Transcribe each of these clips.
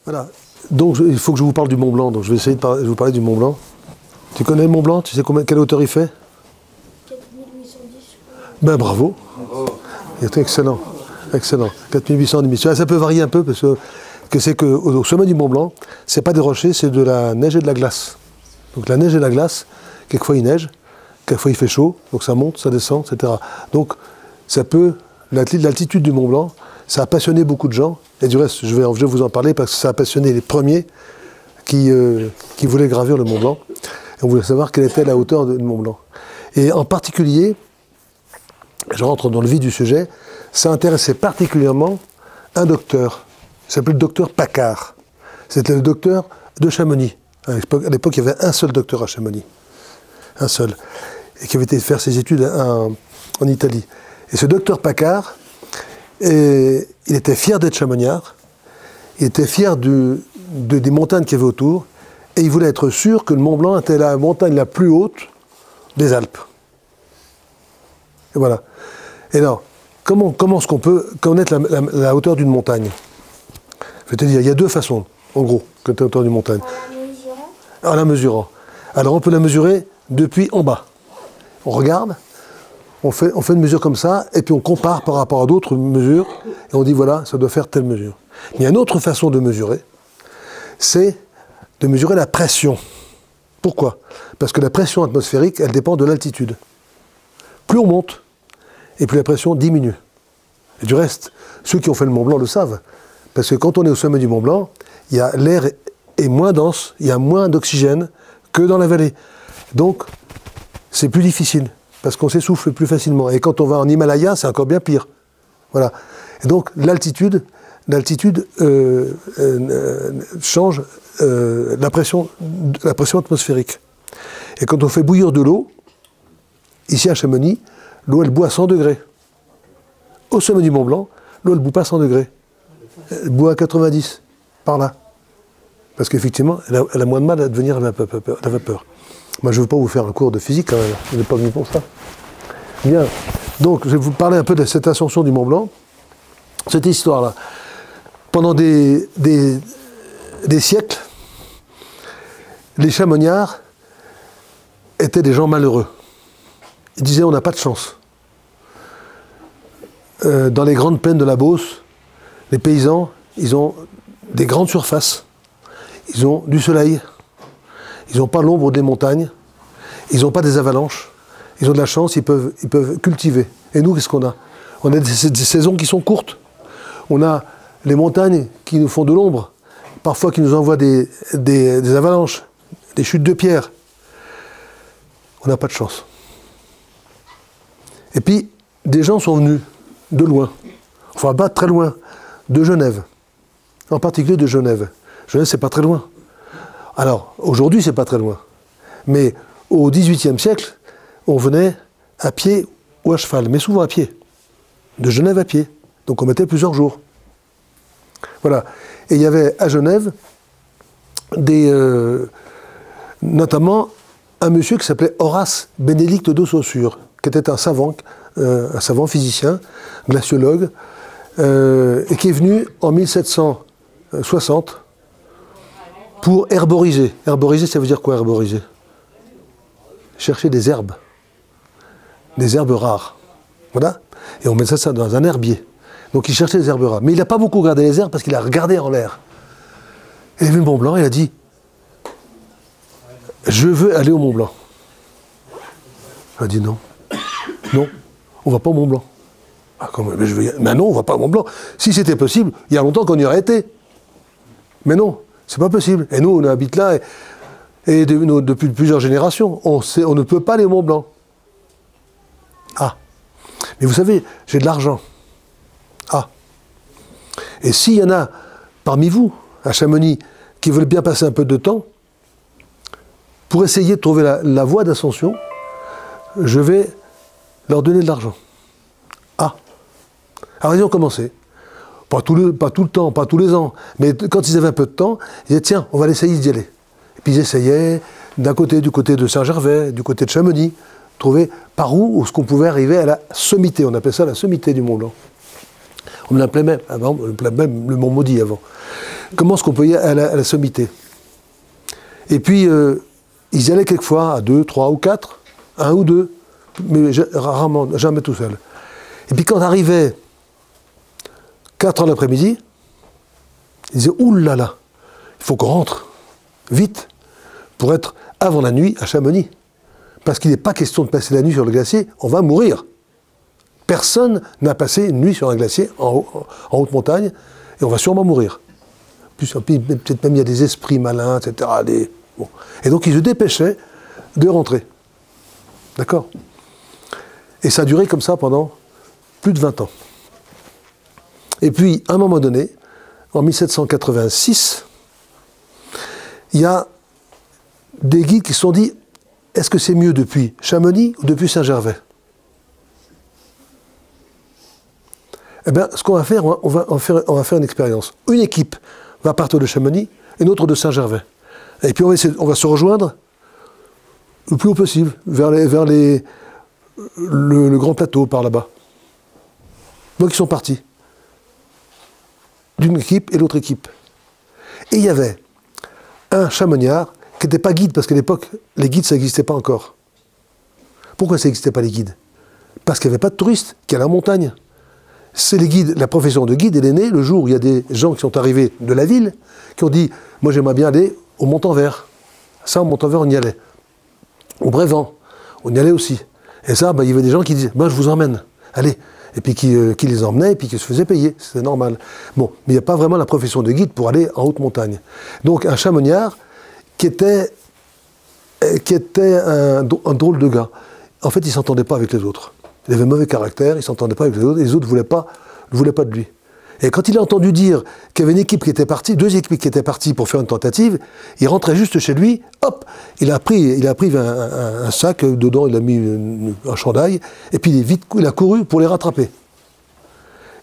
Voilà. Donc, il faut que je vous parle du Mont Blanc. Donc, je vais essayer de vous parler du Mont Blanc. Tu connais le Mont Blanc? Tu sais quelle hauteur il fait? 4810. Ben, bravo. C'est excellent. Excellent. 4810. Ça peut varier un peu parce que c'est qu'au sommet du Mont Blanc, c'est pas des rochers, c'est de la neige et de la glace. Donc, la neige et la glace, quelquefois il neige, quelquefois il fait chaud, donc ça monte, ça descend, etc. Donc, ça peut, l'altitude du Mont Blanc, ça a passionné beaucoup de gens. Et du reste, je vais vous en parler parce que ça a passionné les premiers qui voulaient gravir le Mont Blanc. Et on voulait savoir quelle était la hauteur du Mont Blanc. Et en particulier, je rentre dans le vif du sujet, ça intéressait particulièrement un docteur. Il s'appelait le docteur Paccard. C'était le docteur de Chamonix. À l'époque, il y avait un seul docteur à Chamonix. Un seul. Et qui avait été faire ses études en Italie. Et ce docteur Paccard, il était fier d'être chamoniard. Il était fier des montagnes qu'il y avait autour. Et il voulait être sûr que le Mont Blanc était la montagne la plus haute des Alpes. Et voilà. Et alors, comment est-ce qu'on peut connaître la hauteur d'une montagne? Je vais te dire, il y a deux façons, en gros, que la hauteur d'une montagne. En la mesurant. Alors, on peut la mesurer depuis en bas. On regarde, on fait une mesure comme ça, et puis on compare par rapport à d'autres mesures, et on dit, voilà, ça doit faire telle mesure. Mais il y a une autre façon de mesurer, c'est de mesurer la pression. Pourquoi? Parce que la pression atmosphérique, elle dépend de l'altitude. Plus on monte, et plus la pression diminue. Et du reste, ceux qui ont fait le Mont Blanc le savent. Parce que quand on est au sommet du Mont Blanc, l'air est moins dense, il y a moins d'oxygène que dans la vallée. Donc, c'est plus difficile, parce qu'on s'essouffle plus facilement. Et quand on va en Himalaya, c'est encore bien pire. Voilà. Et donc, l'altitude change la pression atmosphérique. Et quand on fait bouillir de l'eau, ici à Chamonix, l'eau, elle bout à 100 degrés. Au sommet du Mont Blanc, l'eau, elle ne bout pas à 100 degrés. Elle bout à 90, par là. Parce qu'effectivement, elle a moins de mal à devenir la vapeur. Moi, je ne veux pas vous faire un cours de physique, quand même. Je n'ai pas venu pour ça. Bien. Donc, je vais vous parler un peu de cette ascension du Mont Blanc. Cette histoire-là. Pendant des siècles, les chamoniards étaient des gens malheureux. Ils disaient, on n'a pas de chance. Dans les grandes plaines de la Beauce, les paysans, ils ont des grandes surfaces. Ils ont du soleil. Ils n'ont pas l'ombre des montagnes. Ils n'ont pas des avalanches. Ils ont de la chance, ils peuvent cultiver. Et nous, qu'est-ce qu'on a? On a des saisons qui sont courtes. On a les montagnes qui nous font de l'ombre, parfois qui nous envoient des avalanches, des chutes de pierres. On n'a pas de chance. Et puis, des gens sont venus de loin, enfin pas très loin, de Genève, en particulier de Genève. Genève, c'est pas très loin. Alors, aujourd'hui, c'est pas très loin. Mais au XVIIIe siècle, on venait à pied ou à cheval, mais souvent à pied. De Genève à pied. Donc on mettait plusieurs jours. Voilà. Et il y avait à Genève notamment un monsieur qui s'appelait Horace Bénédicte de Saussure, qui était un savant physicien, glaciologue, et qui est venu en 1760 pour herboriser. Herboriser, ça veut dire quoi, herboriser? Chercher des herbes rares. Voilà. Et on mettait ça dans un herbier. Donc il cherchait les herbes rares. Mais il n'a pas beaucoup regardé les herbes parce qu'il a regardé en l'air. Il a vu le Mont Blanc, il a dit « Je veux aller au Mont Blanc ». Il a dit « Non, non, on ne va pas au Mont Blanc ». Ah, mais non, on ne va pas au Mont Blanc. Si c'était possible, il y a longtemps qu'on y aurait été. Mais non, c'est pas possible. Et nous, on habite là, et depuis plusieurs générations, on ne peut pas aller au Mont Blanc. Ah, mais vous savez, j'ai de l'argent. Ah, et s'il y en a parmi vous, à Chamonix, qui veulent bien passer un peu de temps, pour essayer de trouver la voie d'ascension, je vais leur donner de l'argent. Ah, alors ils ont commencé. Pas tout le temps, pas tous les ans, mais quand ils avaient un peu de temps, ils disaient tiens, on va essayer d'y aller. Et puis ils essayaient du côté de Saint-Gervais, du côté de Chamonix, trouver par où est-ce qu'on pouvait arriver à la sommité. On appelait ça la sommité du Mont Blanc. On l'appelait même, avant, on l'appelait même le Mont Maudit avant. comment est-ce qu'on peut y aller à la sommité. Et puis, ils y allaient quelquefois à 2, 3 ou 4, 1 ou 2, mais rarement, jamais tout seul. Et puis quand arrivait 4 heures l'après-midi, ils disaient « Ouh là là, il faut qu'on rentre, vite, pour être avant la nuit à Chamonix. Parce qu'il n'est pas question de passer la nuit sur le glacier, on va mourir. Personne n'a passé une nuit sur un glacier en haute montagne, et on va sûrement mourir. Puis peut-être même il y a des esprits malins, etc. Bon. Et donc ils se dépêchaient de rentrer. D'accord? Et ça a duré comme ça pendant plus de 20 ans. Et puis, à un moment donné, en 1786, il y a des guides qui se sont dit, est-ce que c'est mieux depuis Chamonix ou depuis Saint-Gervais? Eh bien, ce qu'on va faire, on va faire une expérience. Une équipe va partir de Chamonix, et une autre de Saint-Gervais. Et puis on va se rejoindre le plus haut possible, vers le grand plateau par là-bas. Donc ils sont partis. D'une équipe et l'autre équipe. Et il y avait un chamoniard qui n'était pas guide, parce qu'à l'époque, les guides, ça n'existait pas encore. Pourquoi ça n'existait pas, les guides? Parce qu'il n'y avait pas de touristes qui allaient en montagne. C'est les guides, la profession de guide, elle est née le jour où il y a des gens qui sont arrivés de la ville, qui ont dit, moi j'aimerais bien aller au Montanvert. Ça, au Montanvert, on y allait. Au Brévent, on y allait aussi. Et ça, il y avait des gens qui disaient, je vous emmène, allez. Et puis qui les emmenaient, et puis qui se faisaient payer, c'est normal. Bon, mais il n'y a pas vraiment la profession de guide pour aller en haute montagne. Donc un chamoniard qui était un drôle de gars. En fait, il ne s'entendait pas avec les autres. Il avait mauvais caractère, il ne s'entendait pas avec les autres, et les autres ne voulaient pas de lui. Et quand il a entendu dire qu'il y avait une équipe qui était partie, 2 équipes qui étaient parties pour faire une tentative, il rentrait juste chez lui, hop, il a pris un sac, dedans il a mis un chandail, et puis il a couru pour les rattraper. Et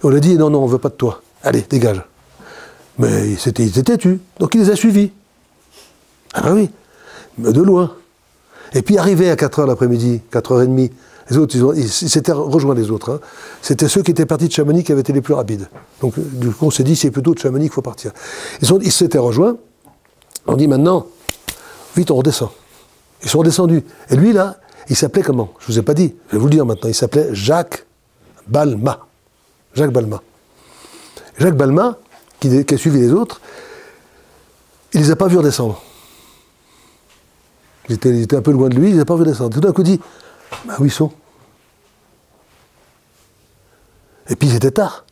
on lui a dit, non, on ne veut pas de toi, allez, dégage. Mais ils étaient têtus, donc il les a suivis. Ah ben oui, mais de loin. Et puis arrivé à 4 h l'après-midi, 4 h 30, les autres, ils s'étaient rejoints les autres. Hein. C'était ceux qui étaient partis de Chamonix qui avaient été les plus rapides. Donc du coup, on s'est dit, c'est plutôt de Chamonix qu'il faut partir. Ils s'étaient rejoints. On dit maintenant, vite, on redescend. Ils sont redescendus. Et lui, là, il s'appelait comment? Je ne vous ai pas dit. Je vais vous le dire maintenant. Il s'appelait Jacques Balmat. Jacques Balmat. Jacques Balmat, qui a suivi les autres, il ne les a pas vus redescendre. Ils étaient un peu loin de lui, il ne les a pas vus redescendre. Tout d'un coup, il dit, où ils sont? Et puis c'était tard.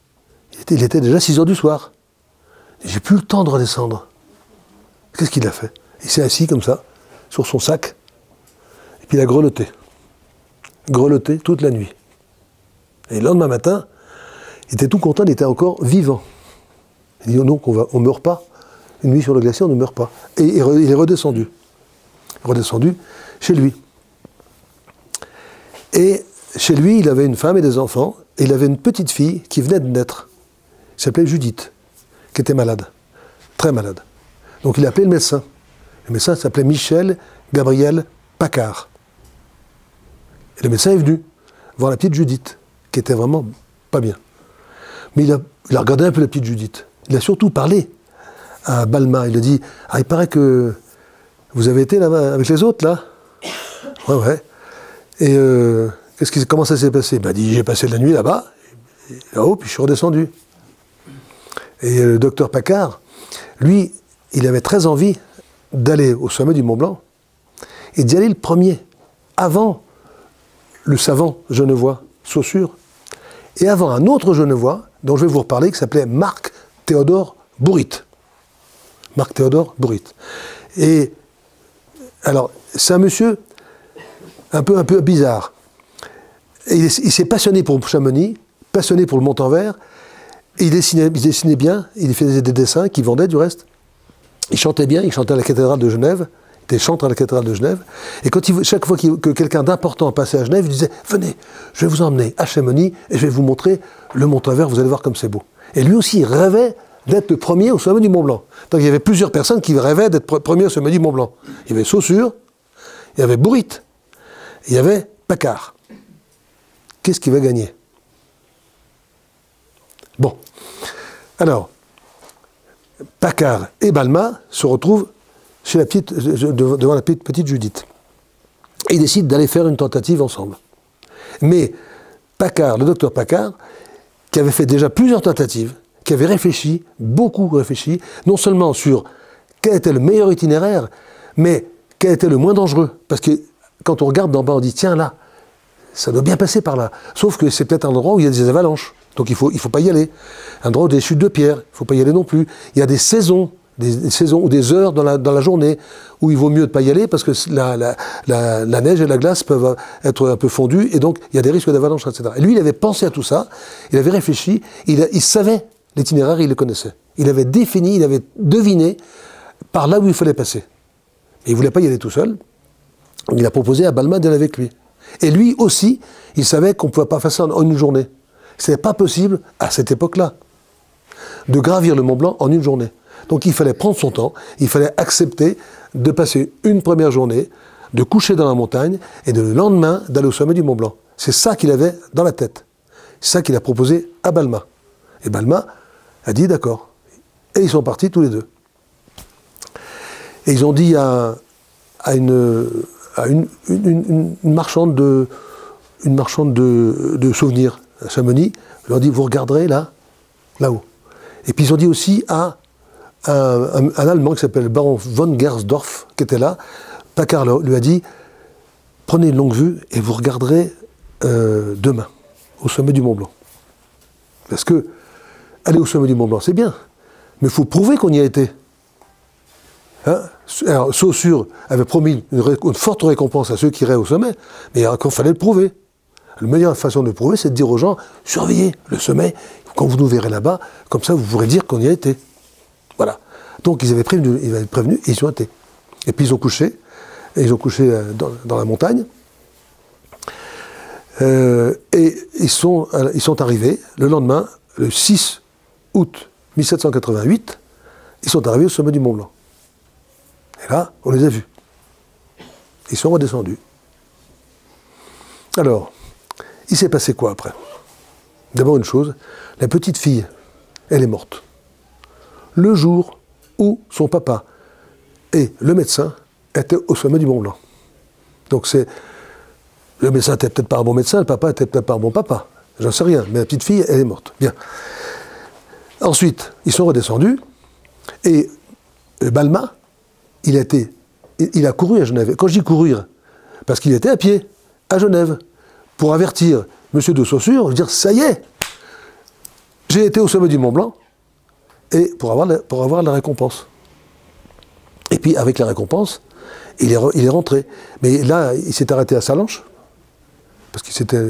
Il était déjà 6 h du soir. J'ai plus le temps de redescendre. Qu'est-ce qu'il a fait? Il s'est assis comme ça, sur son sac, et puis il a grelotté. Grelotté toute la nuit. Et le lendemain matin, il était tout content, il était encore vivant. Il dit, non, on ne meurt pas. Une nuit sur le glacier, on ne meurt pas. Et il est redescendu. Redescendu chez lui. Et chez lui, il avait une femme et des enfants, et il avait une petite fille qui venait de naître. Elle s'appelait Judith, qui était malade, très malade. Donc il a appelé le médecin. Le médecin s'appelait Michel Gabriel Paccard. Et le médecin est venu voir la petite Judith, qui était vraiment pas bien. Mais il a regardé un peu la petite Judith. Il a surtout parlé à Balmat. Il a dit, il paraît que vous avez été là-bas avec les autres, là? Ouais. Et comment ça s'est passé? Il dit, j'ai passé la nuit là-bas, là-haut, puis je suis redescendu. Et le docteur Paccard, lui, il avait très envie d'aller au sommet du Mont Blanc et d'y aller le premier, avant le savant genevois Saussure, et avant un autre genevois, dont je vais vous reparler, qui s'appelait Marc Théodore Bourrit. Marc Théodore Bourrit. Et alors, c'est un monsieur un peu bizarre. Et il s'est passionné pour Chamonix, passionné pour le Montanvert, et il dessinait bien, il faisait des dessins qu'il vendait du reste. Il chantait bien, il chantait à la cathédrale de Genève, il était chanteur à la cathédrale de Genève, et chaque fois que quelqu'un d'important passait à Genève, il disait « Venez, je vais vous emmener à Chamonix, et je vais vous montrer le Montanvert, vous allez voir comme c'est beau. » Et lui aussi, il rêvait d'être le premier au sommet du Mont Blanc. Donc il y avait plusieurs personnes qui rêvaient d'être premier au sommet du Mont Blanc. Il y avait Saussure, il y avait Bourrit, il y avait Paccard. Qu'est-ce qui va gagner? Bon. Alors, Paccard et Balma se retrouvent chez devant la petite Judith. Et ils décident d'aller faire une tentative ensemble. Mais Paccard, le docteur Paccard, qui avait fait déjà plusieurs tentatives, qui avait réfléchi, beaucoup réfléchi, non seulement sur quel était le meilleur itinéraire, mais quel était le moins dangereux. Parce que quand on regarde d'en bas, on dit, tiens là, ça doit bien passer par là. Sauf que c'est peut-être un endroit où il y a des avalanches. Donc il faut pas y aller. Un endroit où il y a des chutes de pierre, il ne faut pas y aller non plus. Il y a des saisons ou des heures dans la journée où il vaut mieux ne pas y aller parce que la neige et la glace peuvent être un peu fondues et donc il y a des risques d'avalanche, etc. Et lui, il avait pensé à tout ça, il avait réfléchi, il savait l'itinéraire, il le connaissait. Il avait défini, il avait deviné par là où il fallait passer. Et il ne voulait pas y aller tout seul. Il a proposé à Balma d'aller avec lui. Et lui aussi, il savait qu'on ne pouvait pas faire ça en une journée. Ce n'était pas possible, à cette époque-là, de gravir le Mont Blanc en une journée. Donc il fallait prendre son temps, il fallait accepter de passer une première journée, de coucher dans la montagne, et le lendemain, d'aller au sommet du Mont Blanc. C'est ça qu'il avait dans la tête. C'est ça qu'il a proposé à Balma. Et Balma a dit d'accord. Et ils sont partis tous les deux. Et ils ont dit à une marchande de souvenirs à Chamonix, ils leur ont dit, vous regarderez là-haut. Et puis ils ont dit aussi à un Allemand qui s'appelle Baron von Gersdorf, qui était là, Paccard lui a dit, prenez une longue vue et vous regarderez demain, au sommet du Mont Blanc. Parce que aller au sommet du Mont Blanc, c'est bien, mais il faut prouver qu'on y a été. Hein? Alors, Saussure avait promis une forte récompense à ceux qui iraient au sommet, mais il fallait le prouver. La meilleure façon de le prouver, c'est de dire aux gens, surveillez le sommet, quand vous nous verrez là-bas, comme ça vous pourrez dire qu'on y a été. Voilà. Donc ils avaient prévenu et ils y ont été. Et puis ils ont couché dans la montagne, et ils sont arrivés le lendemain, le 6 août 1788, ils sont arrivés au sommet du Mont Blanc. Et là, on les a vus. Ils sont redescendus. Alors, il s'est passé quoi après? D'abord une chose, la petite fille, elle est morte. Le jour où son papa et le médecin étaient au sommet du Mont Blanc. Donc le médecin n'était peut-être pas un bon médecin, le papa n'était peut-être pas un bon papa. J'en sais rien, mais la petite fille, elle est morte. Bien. Ensuite, ils sont redescendus, et Balma, il a couru à Genève. Et quand je dis courir, parce qu'il était à pied, à Genève, pour avertir M. de Saussure, je veux dire, ça y est, j'ai été au sommet du Mont Blanc, et pour avoir la récompense. Et puis, avec la récompense, il est rentré. Mais là, il s'est arrêté à Sallanches, parce qu'il s'était...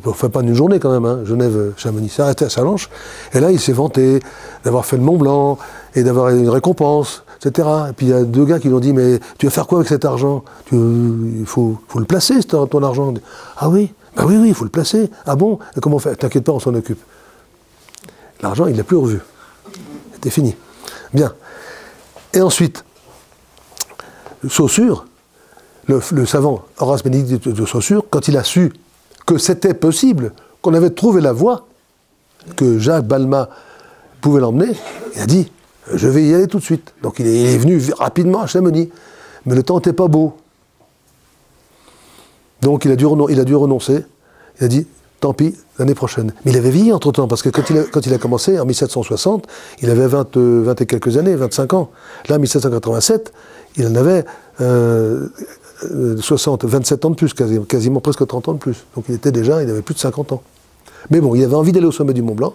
On ne fait pas une journée quand même, hein, Genève-Chamonix. Il s'est arrêté à Sallanches, et là, il s'est vanté d'avoir fait le Mont Blanc, et d'avoir une récompense, etc. Et puis il y a deux gars qui lui ont dit, mais tu vas faire quoi avec cet argent? Il faut le placer, ton argent. Ah oui, bah oui, il faut le placer. Ah bon? Et comment faire? T'inquiète pas, on s'en occupe. L'argent, il ne l'a plus revu. C'était fini. Bien. Et ensuite, Saussure, le savant Horace Bénédicte de Saussure, quand il a su que c'était possible, qu'on avait trouvé la voie, que Jacques Balma pouvait l'emmener, il a dit, je vais y aller tout de suite. Donc il est venu rapidement à Chamonix. Mais le temps n'était pas beau. Donc il a dû renoncer. Il a dit, tant pis, l'année prochaine. Mais il avait vieilli entre-temps, parce que quand il a commencé, en 1760, il avait 20 et quelques années, 25 ans. Là, en 1787, il en avait 27 ans de plus, quasiment presque 30 ans de plus. Donc il avait plus de 50 ans. Mais bon, il avait envie d'aller au sommet du Mont Blanc.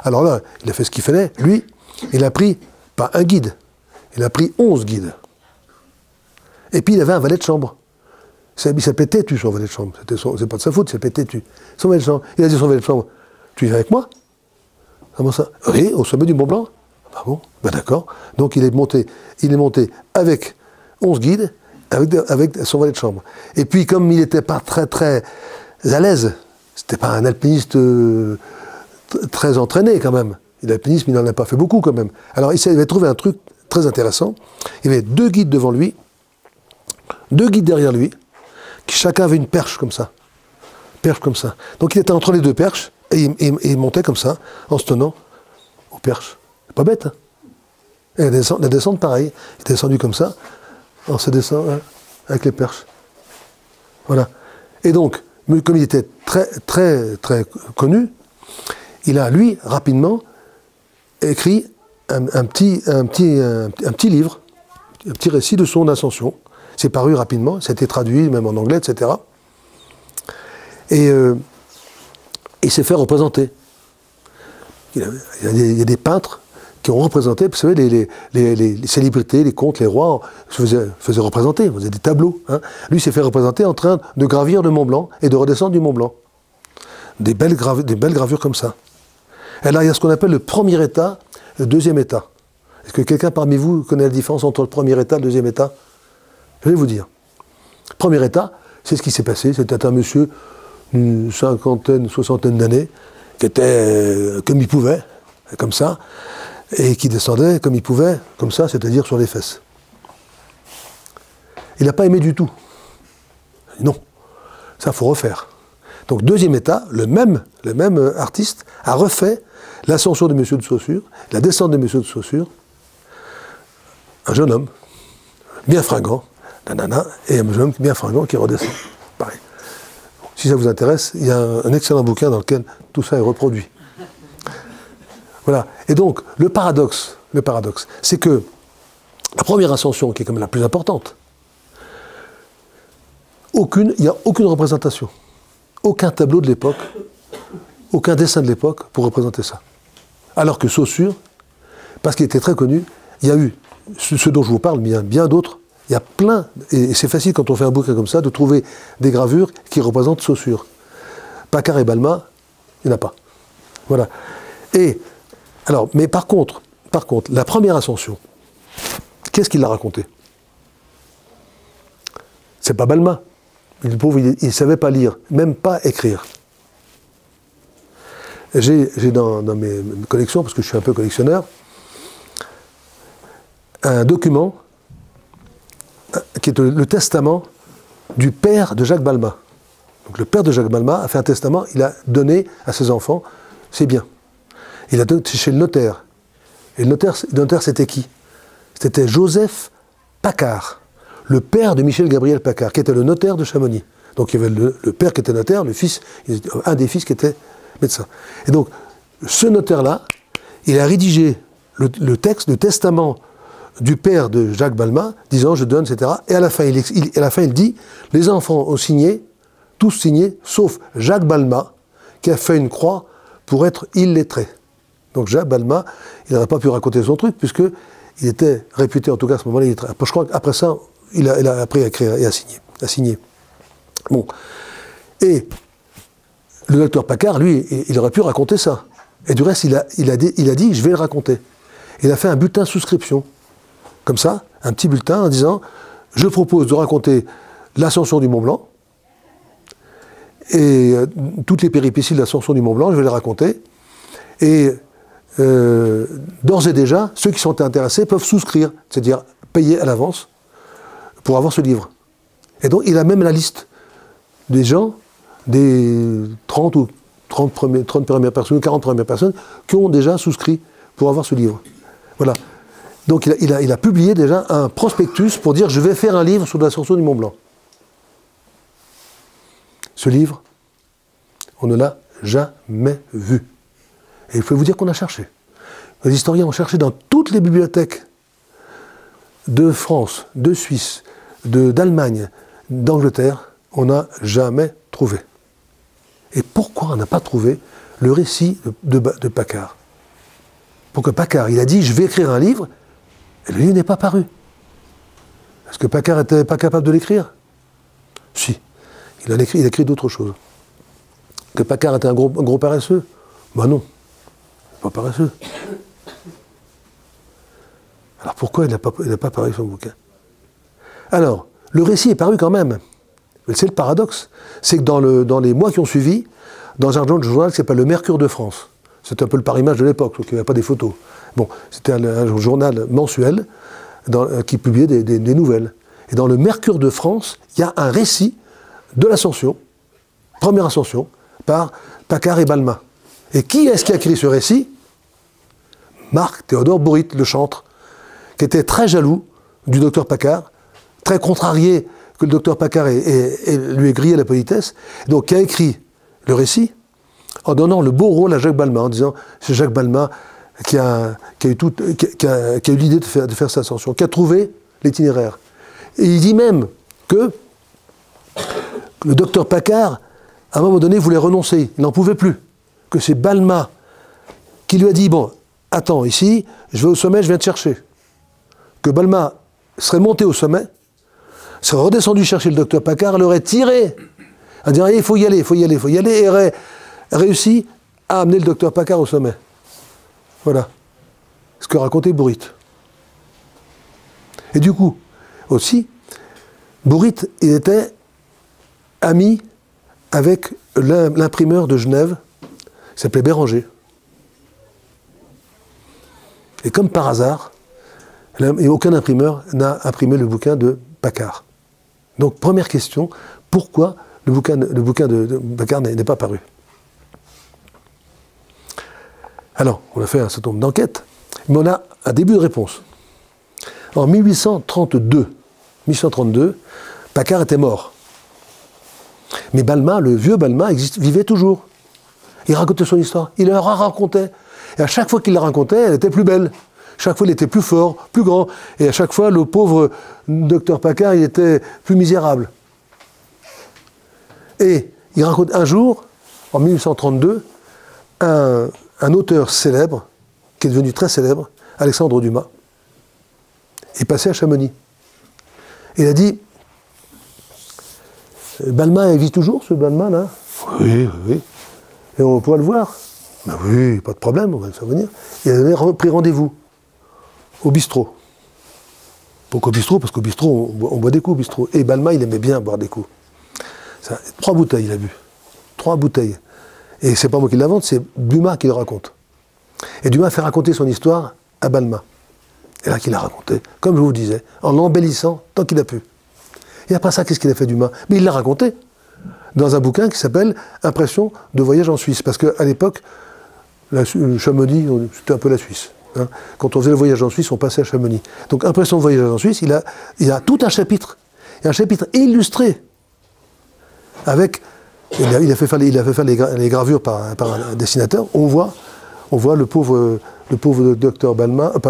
Alors là, il a fait ce qu'il fallait. Lui, il a pris, pas un guide, il a pris 11 guides. Et puis il avait un valet de chambre. Il s'appelait Tétu, son valet de chambre. C'est pas de sa faute, il s'appelait Tétu. Son valet de chambre. Il a dit à son valet de chambre, tu viens avec moi? Comment ça? Oui, au sommet du Mont Blanc. Ah bon? Ben d'accord. Donc il est monté avec 11 guides, avec son valet de chambre. Et puis comme il n'était pas très très à l'aise, c'était pas un alpiniste très entraîné quand même. L'alpinisme, il n'en a pas fait beaucoup quand même. Alors il avait trouvé un truc très intéressant. Il y avait 2 guides devant lui, 2 guides derrière lui, qui chacun avait une perche comme ça. Perche comme ça. Donc il était entre les 2 perches, et il montait comme ça, en se tenant aux perches. C'est pas bête, hein? Et la descente, pareil. Il est descendu comme ça, en se descend avec les perches. Voilà. Et donc, comme il était très, très, très connu, il a, lui, rapidement, écrit un petit livre, un petit récit de son ascension. C'est paru rapidement, ça a été traduit, même en anglais, etc. Et il s'est fait représenter. Il y a des peintres qui ont représenté, vous savez, les célébrités, les comtes, les rois se faisaient représenter, on faisait des tableaux. Hein. Lui s'est fait représenter en train de gravir le Mont Blanc et de redescendre du Mont Blanc. Des belles gravures comme ça. Et là, il y a ce qu'on appelle le premier état, le deuxième état. Est-ce que quelqu'un parmi vous connaît la différence entre le premier état et le deuxième état? Je vais vous dire. Premier état, c'est ce qui s'est passé. C'était un monsieur d'une cinquantaine, soixantaine d'années, qui était comme il pouvait, comme ça, et qui descendait comme il pouvait, comme ça, c'est-à-dire sur les fesses. Il n'a pas aimé du tout. Non, ça faut refaire. Donc deuxième état, le même artiste a refait l'ascension de Monsieur de Saussure, la descente de Monsieur de Saussure, un jeune homme, bien fringant, nanana, et un jeune homme bien fringant qui redescend. Pareil. Si ça vous intéresse, il y a un excellent bouquin dans lequel tout ça est reproduit. Voilà. Et donc, le paradoxe, c'est que la première ascension, qui est quand même la plus importante, il n'y a aucune représentation, aucun tableau de l'époque, aucun dessin de l'époque pour représenter ça. Alors que Saussure, parce qu'il était très connu, il y a eu ce dont je vous parle, mais il y a bien d'autres. Il y a plein, et c'est facile quand on fait un bouquin comme ça, de trouver des gravures qui représentent Saussure. Paccard et Balma, il n'y en a pas. Voilà. Et, alors, mais par contre, la première ascension, qu'est-ce qu'il a raconté? C'est pas Balma. Le pauvre, il ne savait pas lire, même pas écrire. J'ai dans mes collections, parce que je suis un peu collectionneur, un document qui est le testament du père de Jacques Balma. Donc le père de Jacques Balma a fait un testament, il a donné à ses enfants ses biens. Il a donné chez le notaire. Et le notaire c'était qui? C'était Joseph Paccard, le père de Michel Gabriel Paccard, qui était le notaire de Chamonix. Donc il y avait le père qui était notaire, le fils, un des fils qui était médecin. Et donc, ce notaire-là, il a rédigé le texte, le testament du père de Jacques Balma, disant je donne, etc. Et à la fin, il dit, les enfants ont signé, tous signés, sauf Jacques Balma, qui a fait une croix pour être illettré. Donc Jacques Balma, il n'aurait pas pu raconter son truc, puisqu'il était réputé, en tout cas à ce moment-là, je crois qu'après ça, il a appris à écrire et à signer. Bon. Et le docteur Paccard, lui, il aurait pu raconter ça. Et du reste, il a dit, je vais le raconter. Il a fait un bulletin de souscription. Comme ça, un petit bulletin en disant, je propose de raconter l'ascension du Mont Blanc, et toutes les péripéties de l'ascension du Mont Blanc, je vais les raconter. Et d'ores et déjà, ceux qui sont intéressés peuvent souscrire, c'est-à-dire payer à l'avance pour avoir ce livre. Et donc, il a même la liste des gens, des 30 premières personnes, 40 premières personnes, qui ont déjà souscrit pour avoir ce livre. Voilà. Donc il a publié déjà un prospectus pour dire « je vais faire un livre sur l'ascension du Mont Blanc ». Ce livre, on ne l'a jamais vu. Et il faut vous dire qu'on a cherché. Les historiens ont cherché dans toutes les bibliothèques de France, de Suisse, d'Allemagne, d'Angleterre, on n'a jamais trouvé. Et pourquoi on n'a pas trouvé le récit de Paccard? Pourquoi Paccard, il a dit « je vais écrire un livre », et le livre n'est pas paru. Est-ce que Paccard n'était pas capable de l'écrire? Si. Il a écrit d'autres choses. Que Paccard était un gros paresseux? Ben non. Pas paresseux. Alors pourquoi il n'a pas paru son bouquin? Alors, le récit est paru quand même. C'est le paradoxe. C'est que dans les mois qui ont suivi, dans un journal qui s'appelle Le Mercure de France, c'est un peu le Paris-Match de l'époque, donc il n'y avait pas des photos. Bon, c'était un journal mensuel qui publiait des nouvelles. Et dans le Mercure de France, il y a un récit de l'ascension, première ascension, par Paccard et Balma. Et qui est-ce qui a écrit ce récit? Marc Théodore Bourrit, le chantre. qui était très jaloux du docteur Paccard, très contrarié que le docteur Paccard lui ait grillé la politesse, donc qui a écrit le récit en donnant le beau rôle à Jacques Balmat, en disant c'est Jacques Balmat qui a eu l'idée de faire cette ascension, qui a trouvé l'itinéraire. Et il dit même que le docteur Paccard, à un moment donné, voulait renoncer, il n'en pouvait plus, que c'est Balmat qui lui a dit, bon, attends, ici, je vais au sommet, je viens te chercher. Que Balmat serait monté au sommet, serait redescendu chercher le docteur Paccard, l'aurait tiré, à dire, il faut y aller, il faut y aller, il faut y aller, et aurait réussi à amener le docteur Paccard au sommet. Voilà ce que racontait Bourrit. Et du coup, aussi, Bourrit, il était ami avec l'imprimeur de Genève, qui s'appelait Béranger. Et comme par hasard, aucun imprimeur n'a imprimé le bouquin de Paccard. Donc, première question, pourquoi le bouquin de Paccard n'est pas paru? Alors, on a fait un certain nombre d'enquêtes, mais on a un début de réponse. En 1832, Paccard était mort. Mais Balmat, le vieux Balmat, vivait toujours. Il racontait son histoire, il la racontait. Et à chaque fois qu'il la racontait, elle était plus belle. Chaque fois, il était plus fort, plus grand. Et à chaque fois, le pauvre docteur Paccard, il était plus misérable. Et il raconte un jour, en 1832, un auteur célèbre, qui est devenu très célèbre, Alexandre Dumas, est passé à Chamonix. Il a dit, Balmat, il vit toujours, ce Balmat-là? Oui, oui. Et on pourra le voir? Ben oui, pas de problème, on va le faire venir. Il avait pris rendez-vous au bistrot. Pourquoi au bistrot? Parce qu'au bistrot, on boit des coups au bistrot. Et Balmat, il aimait bien boire des coups. 3 bouteilles, il a bu. 3 bouteilles. Et c'est pas moi qui l'invente, c'est Dumas qui le raconte. Et Dumas fait raconter son histoire à Balmat. Et là qu'il a raconté, comme je vous disais, en l'embellissant tant qu'il a pu. Et après ça, qu'est-ce qu'il a fait Dumas? Mais il l'a raconté dans un bouquin qui s'appelle Impression de voyage en Suisse. Parce qu'à l'époque, Chamonix, c'était un peu la Suisse. Hein. Quand on faisait le voyage en Suisse, on passait à Chamonix. Donc Impression de voyage en Suisse, il a tout un chapitre. Et un chapitre illustré. Avec... Il a fait faire les gravures par un dessinateur. On voit le pauvre docteur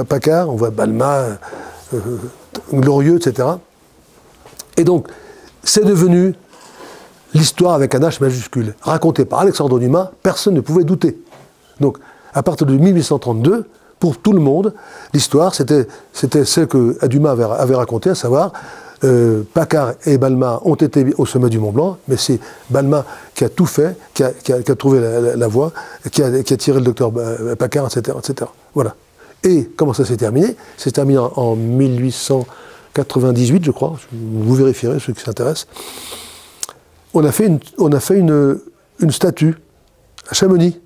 Paccard, on voit Balmat, glorieux, etc. Et donc, c'est devenu l'histoire avec un H majuscule, racontée par Alexandre Dumas, personne ne pouvait douter. Donc, à partir de 1832, pour tout le monde, l'histoire, c'était celle que Dumas avait racontée, à savoir, Paccard et Balmat ont été au sommet du Mont Blanc, mais c'est Balmat qui a tout fait, qui a trouvé la voie, qui a tiré le docteur Paccard, etc., etc. Voilà. Et comment ça s'est terminé? C'est terminé en 1898, je crois. Vous vérifierez, ceux qui s'intéressent. On a fait une statue à Chamonix.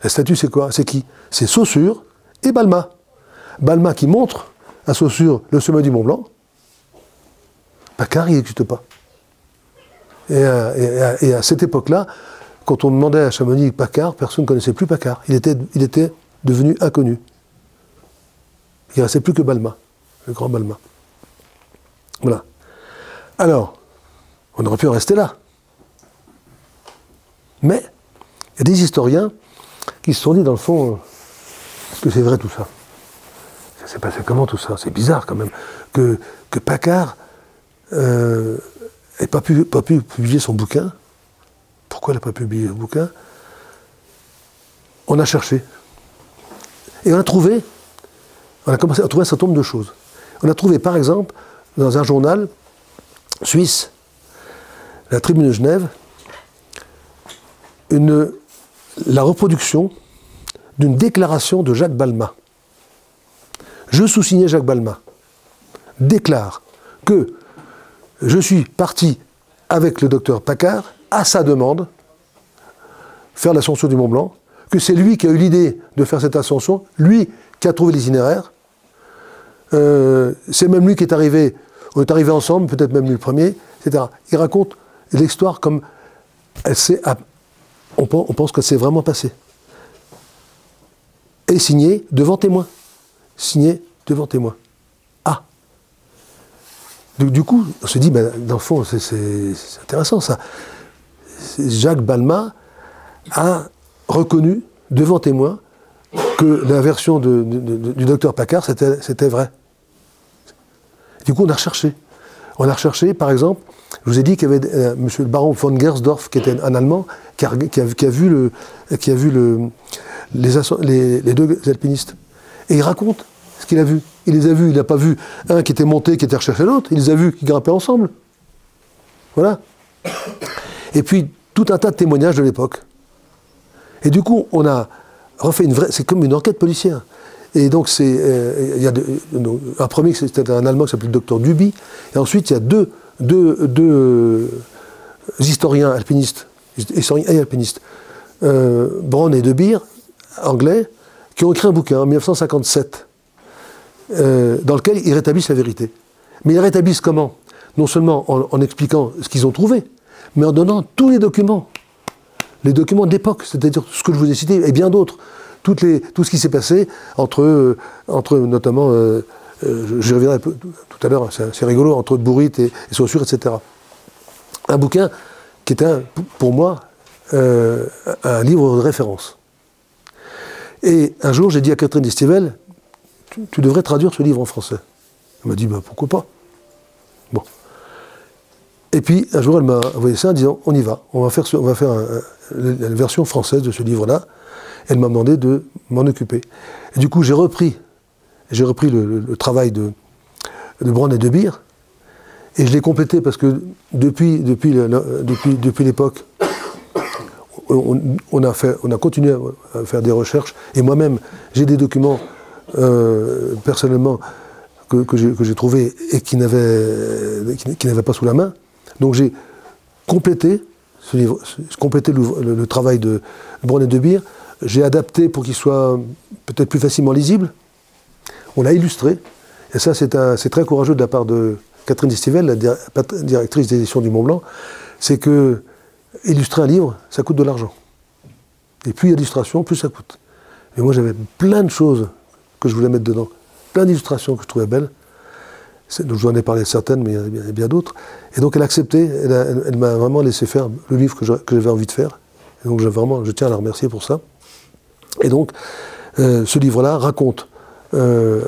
La statue, c'est quoi? C'est qui? C'est Saussure et Balmat. Balmat qui montre à Saussure le sommet du Mont Blanc. Paccard, il n'existe pas. Et à cette époque-là, quand on demandait à Chamonix Paccard, personne ne connaissait plus Paccard. Il était devenu inconnu. Il ne restait plus que Balmat, le grand Balmat. Voilà. Alors, on aurait pu en rester là. Mais, il y a des historiens qui se sont dit, dans le fond, est-ce que c'est vrai tout ça? Ça s'est passé comment tout ça? C'est bizarre quand même que Paccard n'ait pas pu publier son bouquin. Pourquoi il n'a pas publié le bouquin? On a cherché. Et on a commencé à trouver un certain nombre de choses. On a trouvé, par exemple, dans un journal suisse, la Tribune de Genève, la reproduction d'une déclaration de Jacques Balmat. Je sous-signais Jacques Balmat. Déclare que je suis parti avec le docteur Paccard, à sa demande, faire l'ascension du Mont Blanc, que c'est lui qui a eu l'idée de faire cette ascension, lui qui a trouvé l'itinéraire. C'est même lui qui est arrivé, on est arrivés ensemble, peut-être même lui le premier, etc. Il raconte l'histoire comme on pense que c'est vraiment passé. Et signé devant témoin. Signé devant témoin. Ah. Du coup, on se dit, ben, dans le fond, c'est intéressant ça. Jacques Balma a reconnu devant témoin que la version du docteur Paccard, c'était vrai. Du coup, on a recherché. On a recherché, par exemple, je vous ai dit qu'il y avait M. le baron von Gersdorf, qui était un Allemand, qui a vu les deux alpinistes. Et il raconte ce qu'il a vu. Il les a vus, il n'a pas vu un qui était monté, qui était recherché l'autre, il les a vus qui grimpaient ensemble. Voilà. Et puis, tout un tas de témoignages de l'époque. Et du coup, on a refait une vraie... C'est comme une enquête policière. Et donc, il y a un premier, c'était un Allemand qui s'appelait le docteur Duby. Et ensuite, il y a deux historiens alpinistes, Braun et De Beer, anglais, qui ont écrit un bouquin en 1957, dans lequel ils rétablissent la vérité. Mais ils rétablissent comment? Non seulement en expliquant ce qu'ils ont trouvé, mais en donnant tous les documents de l'époque, c'est-à-dire ce que je vous ai cité, et bien d'autres. Tout ce qui s'est passé entre notamment, je reviendrai tout à l'heure, c'est rigolo, entre Bourrit et Saussure, etc. Un bouquin qui était, pour moi, un livre de référence. Et un jour, j'ai dit à Catherine Destivelle, tu devrais traduire ce livre en français. Elle m'a dit, ben, pourquoi pas. Bon. Et puis, un jour, elle m'a envoyé ça en disant, on y va, on va faire la version française de ce livre-là. Elle m'a demandé de m'en occuper. Et du coup, j'ai repris le travail de Braun et de Beer, et je l'ai complété parce que depuis l'époque, on a continué à faire des recherches, et moi-même, j'ai des documents personnellement que j'ai trouvés et qui n'avaient pas sous la main. Donc j'ai complété ce livre, le travail de Braun et de Beer. J'ai adapté pour qu'il soit peut-être plus facilement lisible. On l'a illustré. Et ça, c'est très courageux de la part de Catherine Destivelle, la directrice des éditions du Mont Blanc. C'est que illustrer un livre, ça coûte de l'argent. Et plus il y a d'illustrations, plus ça coûte. Et moi, j'avais plein de choses que je voulais mettre dedans. Plein d'illustrations que je trouvais belles. Donc, j'en ai parlé de certaines, mais il y a bien d'autres. Et donc, elle a accepté. Elle m'a vraiment laissé faire le livre que j'avais envie de faire. Et donc, je tiens à la remercier pour ça. Et donc, ce livre-là raconte non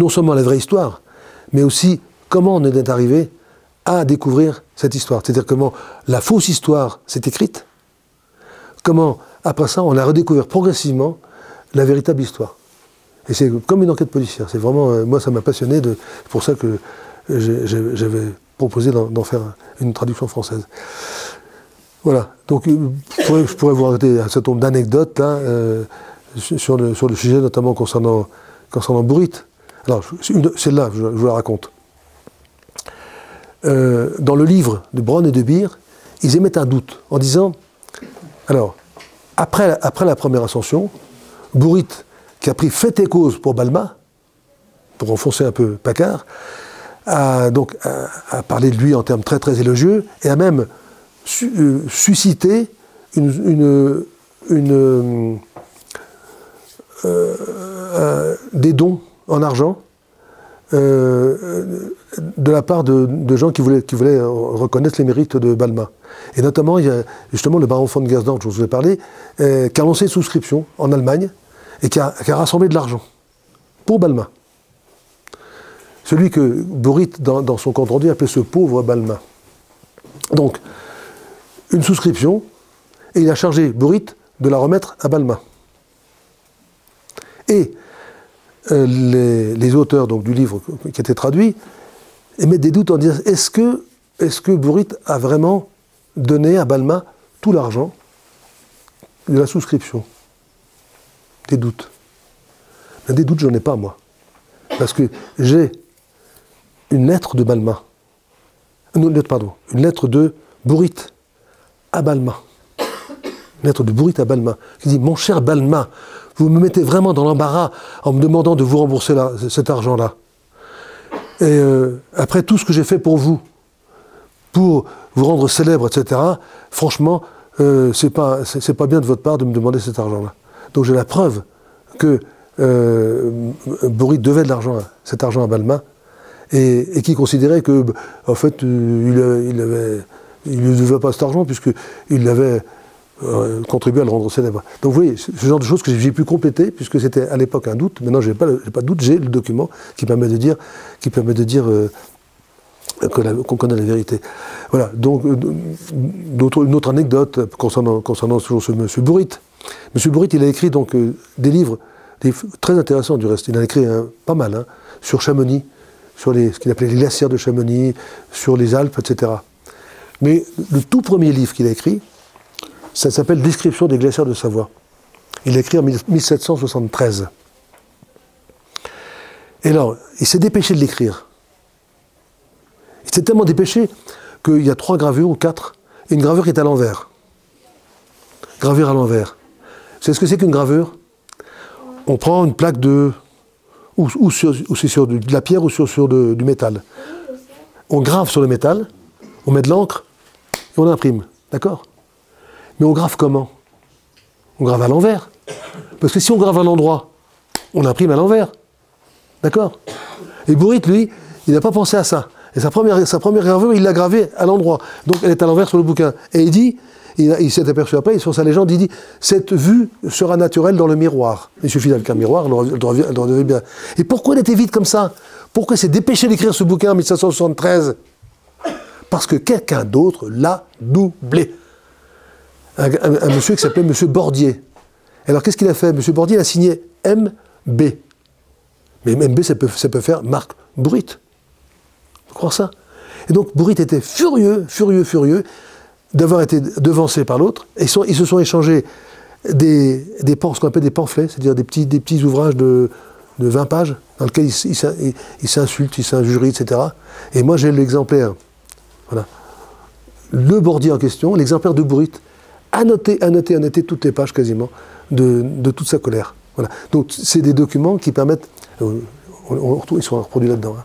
seulement la vraie histoire, mais aussi comment on est arrivé à découvrir cette histoire. C'est-à-dire comment la fausse histoire s'est écrite, comment, après ça, on a redécouvert progressivement la véritable histoire. Et c'est comme une enquête policière. C'est vraiment, moi, ça m'a passionné. C'est pour ça que j'avais proposé d'en faire une traduction française. Voilà, donc je pourrais vous raconter un certain nombre d'anecdotes là, sur le sujet, notamment concernant Bourrit. Alors, celle-là, je vous la raconte. Dans le livre de Braun et de Beer, ils émettent un doute en disant, alors, après la première ascension, Bourrit, qui a pris fait et cause pour Balma, pour enfoncer un peu Paccard, a parlé de lui en termes très très élogieux, et a même susciter des dons en argent de la part de gens qui voulaient reconnaître les mérites de Balma. Et notamment, il y a justement le baron von Gersdorf, dont je vous ai parlé, qui a lancé une souscription en Allemagne et qui a rassemblé de l'argent pour Balma. Celui que Bourrit, dans son compte rendu, appelait ce pauvre Balma. Donc, une souscription, et il a chargé Bourrit de la remettre à Balma. Et les auteurs donc, du livre qui a été traduit émettent des doutes en disant est-ce que Bourrit a vraiment donné à Balma tout l'argent de la souscription? Des doutes. Mais des doutes, j'en ai pas, moi. Parce que j'ai une lettre de Balma. Une lettre de Bourrit à Balma. Une lettre de Bourrit à Balma. Qui dit, mon cher Balma, vous me mettez vraiment dans l'embarras en me demandant de vous rembourser cet argent-là. Et après tout ce que j'ai fait pour vous vous rendre célèbre, etc., franchement, c'est pas bien de votre part de me demander cet argent-là. Donc j'ai la preuve que Bourrit devait de l'argent, cet argent à Balma, et qui considérait que, en fait, il ne devait pas cet argent, puisqu'il avait contribué à le rendre célèbre. Donc vous voyez, ce genre de choses que j'ai pu compléter, puisque c'était à l'époque un doute. Maintenant, j'ai pas de doute, j'ai le document qui permet de dire qu'on connaît la vérité. Voilà, donc une autre anecdote concernant toujours ce monsieur Bourrit. Monsieur Bourrit, il a écrit donc des livres très intéressants du reste. Il en a écrit pas mal, sur Chamonix, sur ce qu'il appelait les glacières de Chamonix, sur les Alpes, etc. Mais le tout premier livre qu'il a écrit, ça s'appelle Description des glacières de Savoie. Il l'a écrit en 1773. Et alors, il s'est dépêché de l'écrire. Il s'est tellement dépêché qu'il y a 3 gravures ou 4, et une gravure qui est à l'envers. Gravure à l'envers. Vous savez ce que c'est qu'une gravure? On prend une plaque ou c'est sur de la pierre ou sur du métal. On grave sur le métal, on met de l'encre et on imprime. D'accord? Mais on grave comment? On grave à l'envers. Parce que si on grave à l'endroit, on imprime à l'envers. D'accord? Et Bourrit, lui, il n'a pas pensé à ça. Et sa première gravure, il l'a gravée à l'endroit. Donc elle est à l'envers sur le bouquin. Et il dit, il s'est aperçu après, sur sa légende, il dit « Cette vue sera naturelle dans le miroir ». Il suffit d'avoir un miroir, elle devrait bien. Et pourquoi il était vite comme ça? Pourquoi il s'est dépêché d'écrire ce bouquin en 1773? Parce que quelqu'un d'autre l'a doublé. Un monsieur qui s'appelait monsieur Bordier. Alors qu'est-ce qu'il a fait? Monsieur Bordier a signé MB. Mais MB, ça peut faire Marc Bourrit. Vous croire ça? Et donc Bourrit était furieux d'avoir été devancé par l'autre. Et ils se sont échangés ce qu'on appelle des pamphlets, c'est-à-dire des petits ouvrages de 20 pages, dans lesquels ils s'insultent, ils s'injurient, etc. Et moi, j'ai l'exemplaire. Voilà. Le Bordier en question, l'exemplaire de Bourrit, a noté toutes les pages quasiment de toute sa colère. Voilà. Donc c'est des documents qui permettent, ils sont reproduits là-dedans,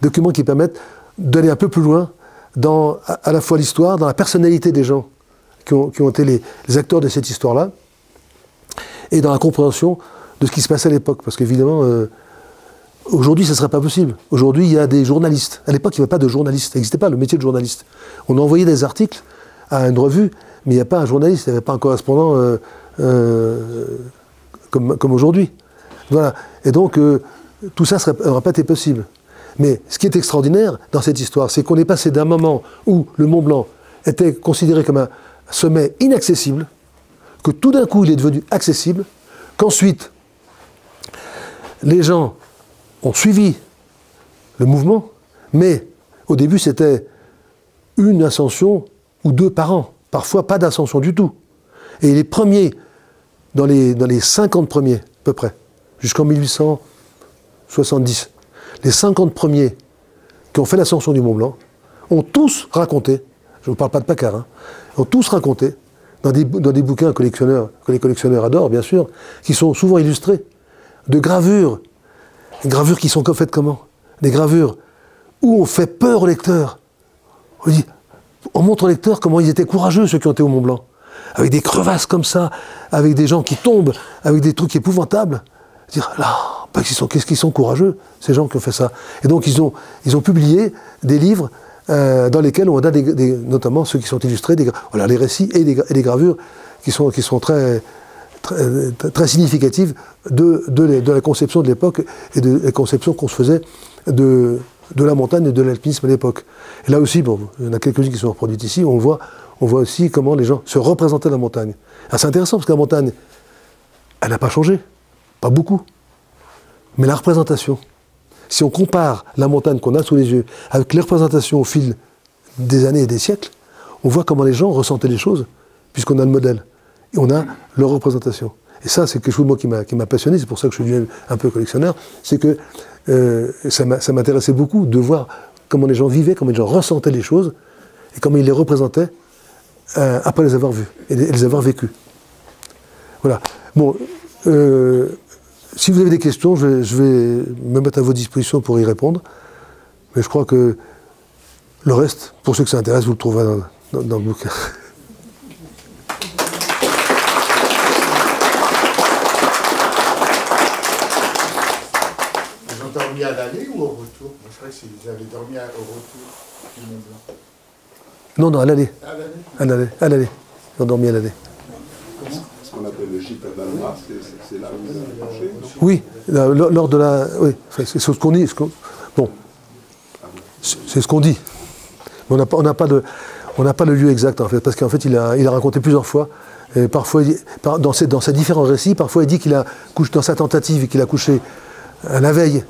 documents qui permettent d'aller un peu plus loin dans à la fois l'histoire, dans la personnalité des gens qui ont été les acteurs de cette histoire-là, et dans la compréhension de ce qui se passait à l'époque. Parce qu'évidemment, aujourd'hui, ça ne serait pas possible. Aujourd'hui, il y a des journalistes. À l'époque, il n'y avait pas de journaliste. Ça n'existait pas, le métier de journaliste. On envoyait des articles à une revue, mais il n'y a pas un journaliste, il n'y avait pas un correspondant comme aujourd'hui. Voilà. Et donc, tout ça n'aurait pas été possible. Mais ce qui est extraordinaire dans cette histoire, c'est qu'on est passé d'un moment où le Mont Blanc était considéré comme un sommet inaccessible, que tout d'un coup il est devenu accessible, qu'ensuite les gens ont suivi le mouvement, mais au début c'était une ascension ou 2 par an, parfois pas d'ascension du tout. Et les premiers, dans les 50 premiers à peu près, jusqu'en 1870, les 50 premiers qui ont fait l'ascension du Mont Blanc ont tous raconté, je ne vous parle pas de Paccard, ont tous raconté, dans des bouquins que les collectionneurs adorent, bien sûr, qui sont souvent illustrés, de gravures. Des gravures qui sont faites comment? Des gravures où on fait peur au lecteur. On montre au lecteur comment ils étaient courageux, ceux qui ont été au Mont Blanc. Avec des crevasses comme ça, avec des gens qui tombent, avec des trucs épouvantables. Dire, là, qu'est-ce qu'ils sont courageux, ces gens qui ont fait ça. Et donc, ils ont publié des livres dans lesquels on a notamment ceux qui sont illustrés, voilà, les récits et les gravures qui sont très significatives de la conception de l'époque et de la conception qu'on se faisait de la montagne et de l'alpinisme à l'époque. Et là aussi, bon, il y en a quelques-unes qui sont reproduites ici, on voit aussi comment les gens se représentaient la montagne. Alors c'est intéressant parce que la montagne, elle n'a pas changé. Pas beaucoup. Mais la représentation, si on compare la montagne qu'on a sous les yeux avec les représentations au fil des années et des siècles, on voit comment les gens ressentaient les choses, puisqu'on a le modèle. Et on a leur représentation. Et ça, c'est quelque chose moi, qui m'a passionné, c'est pour ça que je suis devenu un peu collectionneur, c'est que ça m'intéressait beaucoup de voir comment les gens vivaient, comment les gens ressentaient les choses, et comment ils les représentaient après les avoir vues, et les avoir vécues. Voilà. Bon, si vous avez des questions, je vais me mettre à vos dispositions pour y répondre. Mais je crois que le reste, pour ceux que ça intéresse, vous le trouverez dans le bouquin. dormi à l'aller ou au retour? Je crois qu'ils avaient dormi au retour du Mont Blanc. Non, non, à l'aller. À l'aller. À l'aller. Ils ont dormi à l'aller. Ce qu'on appelle le gîte à Balma, c'est là où ils ont couché, non? Oui, lors de la... Oui, enfin, c'est ce qu'on dit. Bon, c'est ce qu'on dit. Mais on n'a pas le lieu exact, en fait, parce qu'en fait, il a raconté plusieurs fois. Et parfois, dans ses différents récits, parfois il dit qu'il a couché dans sa tentative, qu'il a couché la veille,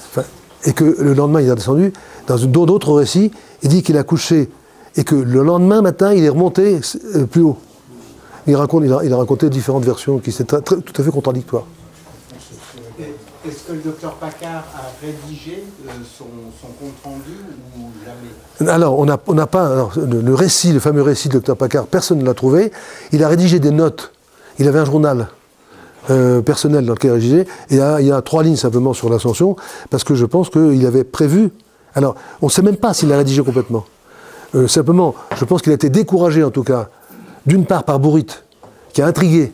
enfin, et que le lendemain il est descendu. Dans d'autres récits, il dit qu'il a couché et que le lendemain matin il est remonté plus haut. Il a raconté différentes versions qui étaient tout à fait contradictoires. Est-ce que le docteur Paccard a rédigé son compte rendu ou jamais? Alors, on n'a pas... Alors, le récit, le fameux récit de docteur Paccard, personne ne l'a trouvé. Il a rédigé des notes. Il avait un journal personnel dans lequel il a rédigé. Et il y a 3 lignes simplement sur l'ascension, parce que je pense qu'il avait prévu... Alors, on ne sait même pas s'il l'a rédigé complètement. Simplement, je pense qu'il a été découragé, en tout cas, d'une part par Bourrit, qui a intrigué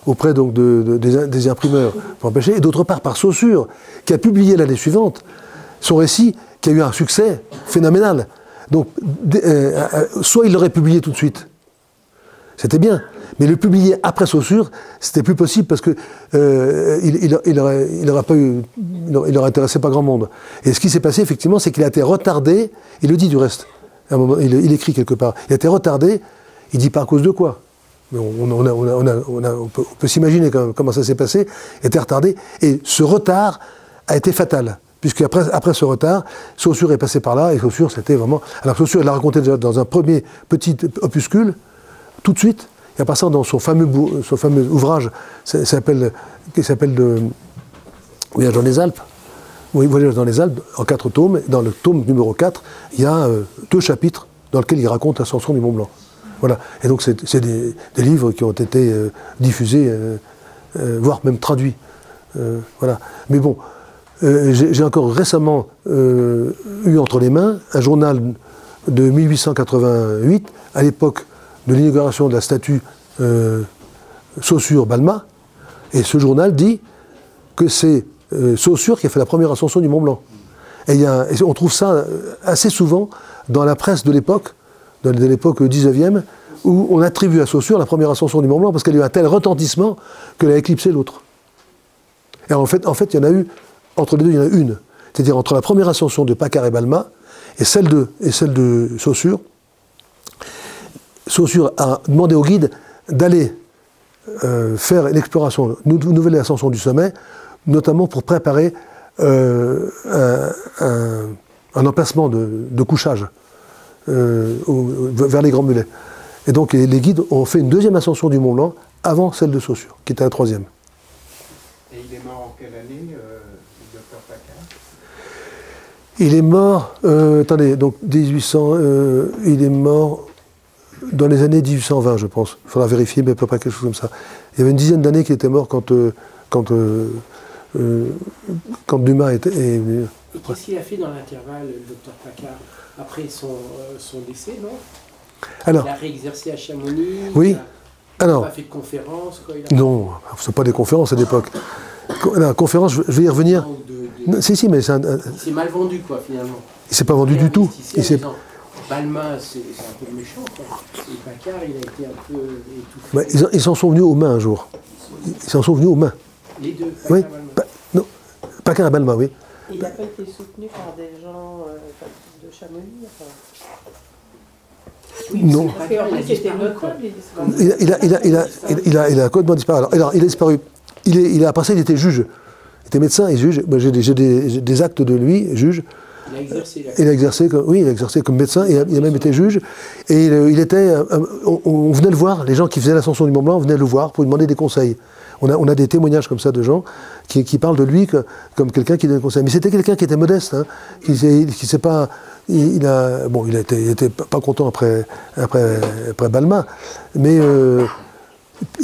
auprès donc des imprimeurs pour empêcher, et d'autre part par Saussure, qui a publié l'année suivante son récit, qui a eu un succès phénoménal. Donc, soit il l'aurait publié tout de suite, c'était bien, mais le publier après Saussure, c'était plus possible parce que il aurait intéressé pas grand monde. Et ce qui s'est passé, effectivement, c'est qu'il a été retardé, il le dit du reste, à un moment, il écrit quelque part, il a été retardé, il dit pas à cause de quoi. On peut s'imaginer comment ça s'est passé, était retardé, et ce retard a été fatal, puisque après ce retard, Saussure est passé par là, et Saussure c'était vraiment... Alors Saussure, il l'a raconté déjà dans un premier petit opuscule, tout de suite, et en passant dans son fameux ouvrage, qui s'appelle Voyage dans les Alpes, oui, Voyage dans les Alpes, en 4 tomes, dans le tome numéro 4, il y a 2 chapitres dans lesquels il raconte l'ascension du Mont Blanc. Voilà. Et donc c'est des livres qui ont été diffusés, voire même traduits. Voilà. Mais bon, j'ai encore récemment eu entre les mains un journal de 1888, à l'époque de l'inauguration de la statue Saussure-Balma, et ce journal dit que c'est Saussure qui a fait la première ascension du Mont Blanc. Et on trouve ça assez souvent dans la presse de l'époque, de l'époque 19e, où on attribue à Saussure la première ascension du Mont Blanc parce qu'elle a eu un tel retentissement qu'elle a éclipsé l'autre. Et en fait, il y en a eu, entre les deux, il y en a une. C'est-à-dire entre la première ascension de Paccard et Balma et celle de Saussure. Saussure a demandé au guide d'aller faire l'exploration, une nouvelle ascension du sommet, notamment pour préparer un emplacement de couchage vers les Grands Mulets. Et donc les guides ont fait une deuxième ascension du Mont Blanc avant celle de Saussure, qui était la 3e. Et il est mort en quelle année, le docteur Paccard? Il est mort, attendez, donc 1800, il est mort dans les années 1820, je pense. Il faudra vérifier, mais à peu près quelque chose comme ça. Il y avait une dizaine d'années qu'il était mort quand Dumas est venu. Et qu'est-ce qu'il a fait dans l'intervalle, le docteur Paccard, après son décès, non? Alors, il a réexercé à Chamonix. Oui. Il Alors, n'a pas fait de conférences, quoi. Non, ce ne sont pas des conférences à l'époque. La conférence, je vais y revenir. Non, si, mais c'est il s'est mal vendu, quoi, finalement. Il ne s'est pas vendu du tout. Balma, c'est un peu méchant, quoi. Et Paccard, il a été un peu étouffé. Bah, ils s'en sont venus aux mains un jour. Ils s'en sont venus aux mains. Les deux, Paccard Oui. et Balma. Non, Paccard et Balma, oui. Il n'a pas été soutenu par des gens de Chamonix, enfin. Oui, non. Parce qu'en plus, c'était notable. Il a complètement disparu. Alors, il a disparu. Après ça, il était juge. Il était médecin et juge. Moi, j'ai des actes de lui, juge. Il a exercé. Il a exercé comme médecin. Il a même été juge. Et il était. On venait le voir. Les gens qui faisaient l'ascension du Mont Blanc venaient le voir pour lui demander des conseils. On a des témoignages comme ça de gens qui parlent de lui comme quelqu'un qui donne des conseils. Mais c'était quelqu'un qui était modeste, hein, qui s'est pas. Il était pas content après Balma, mais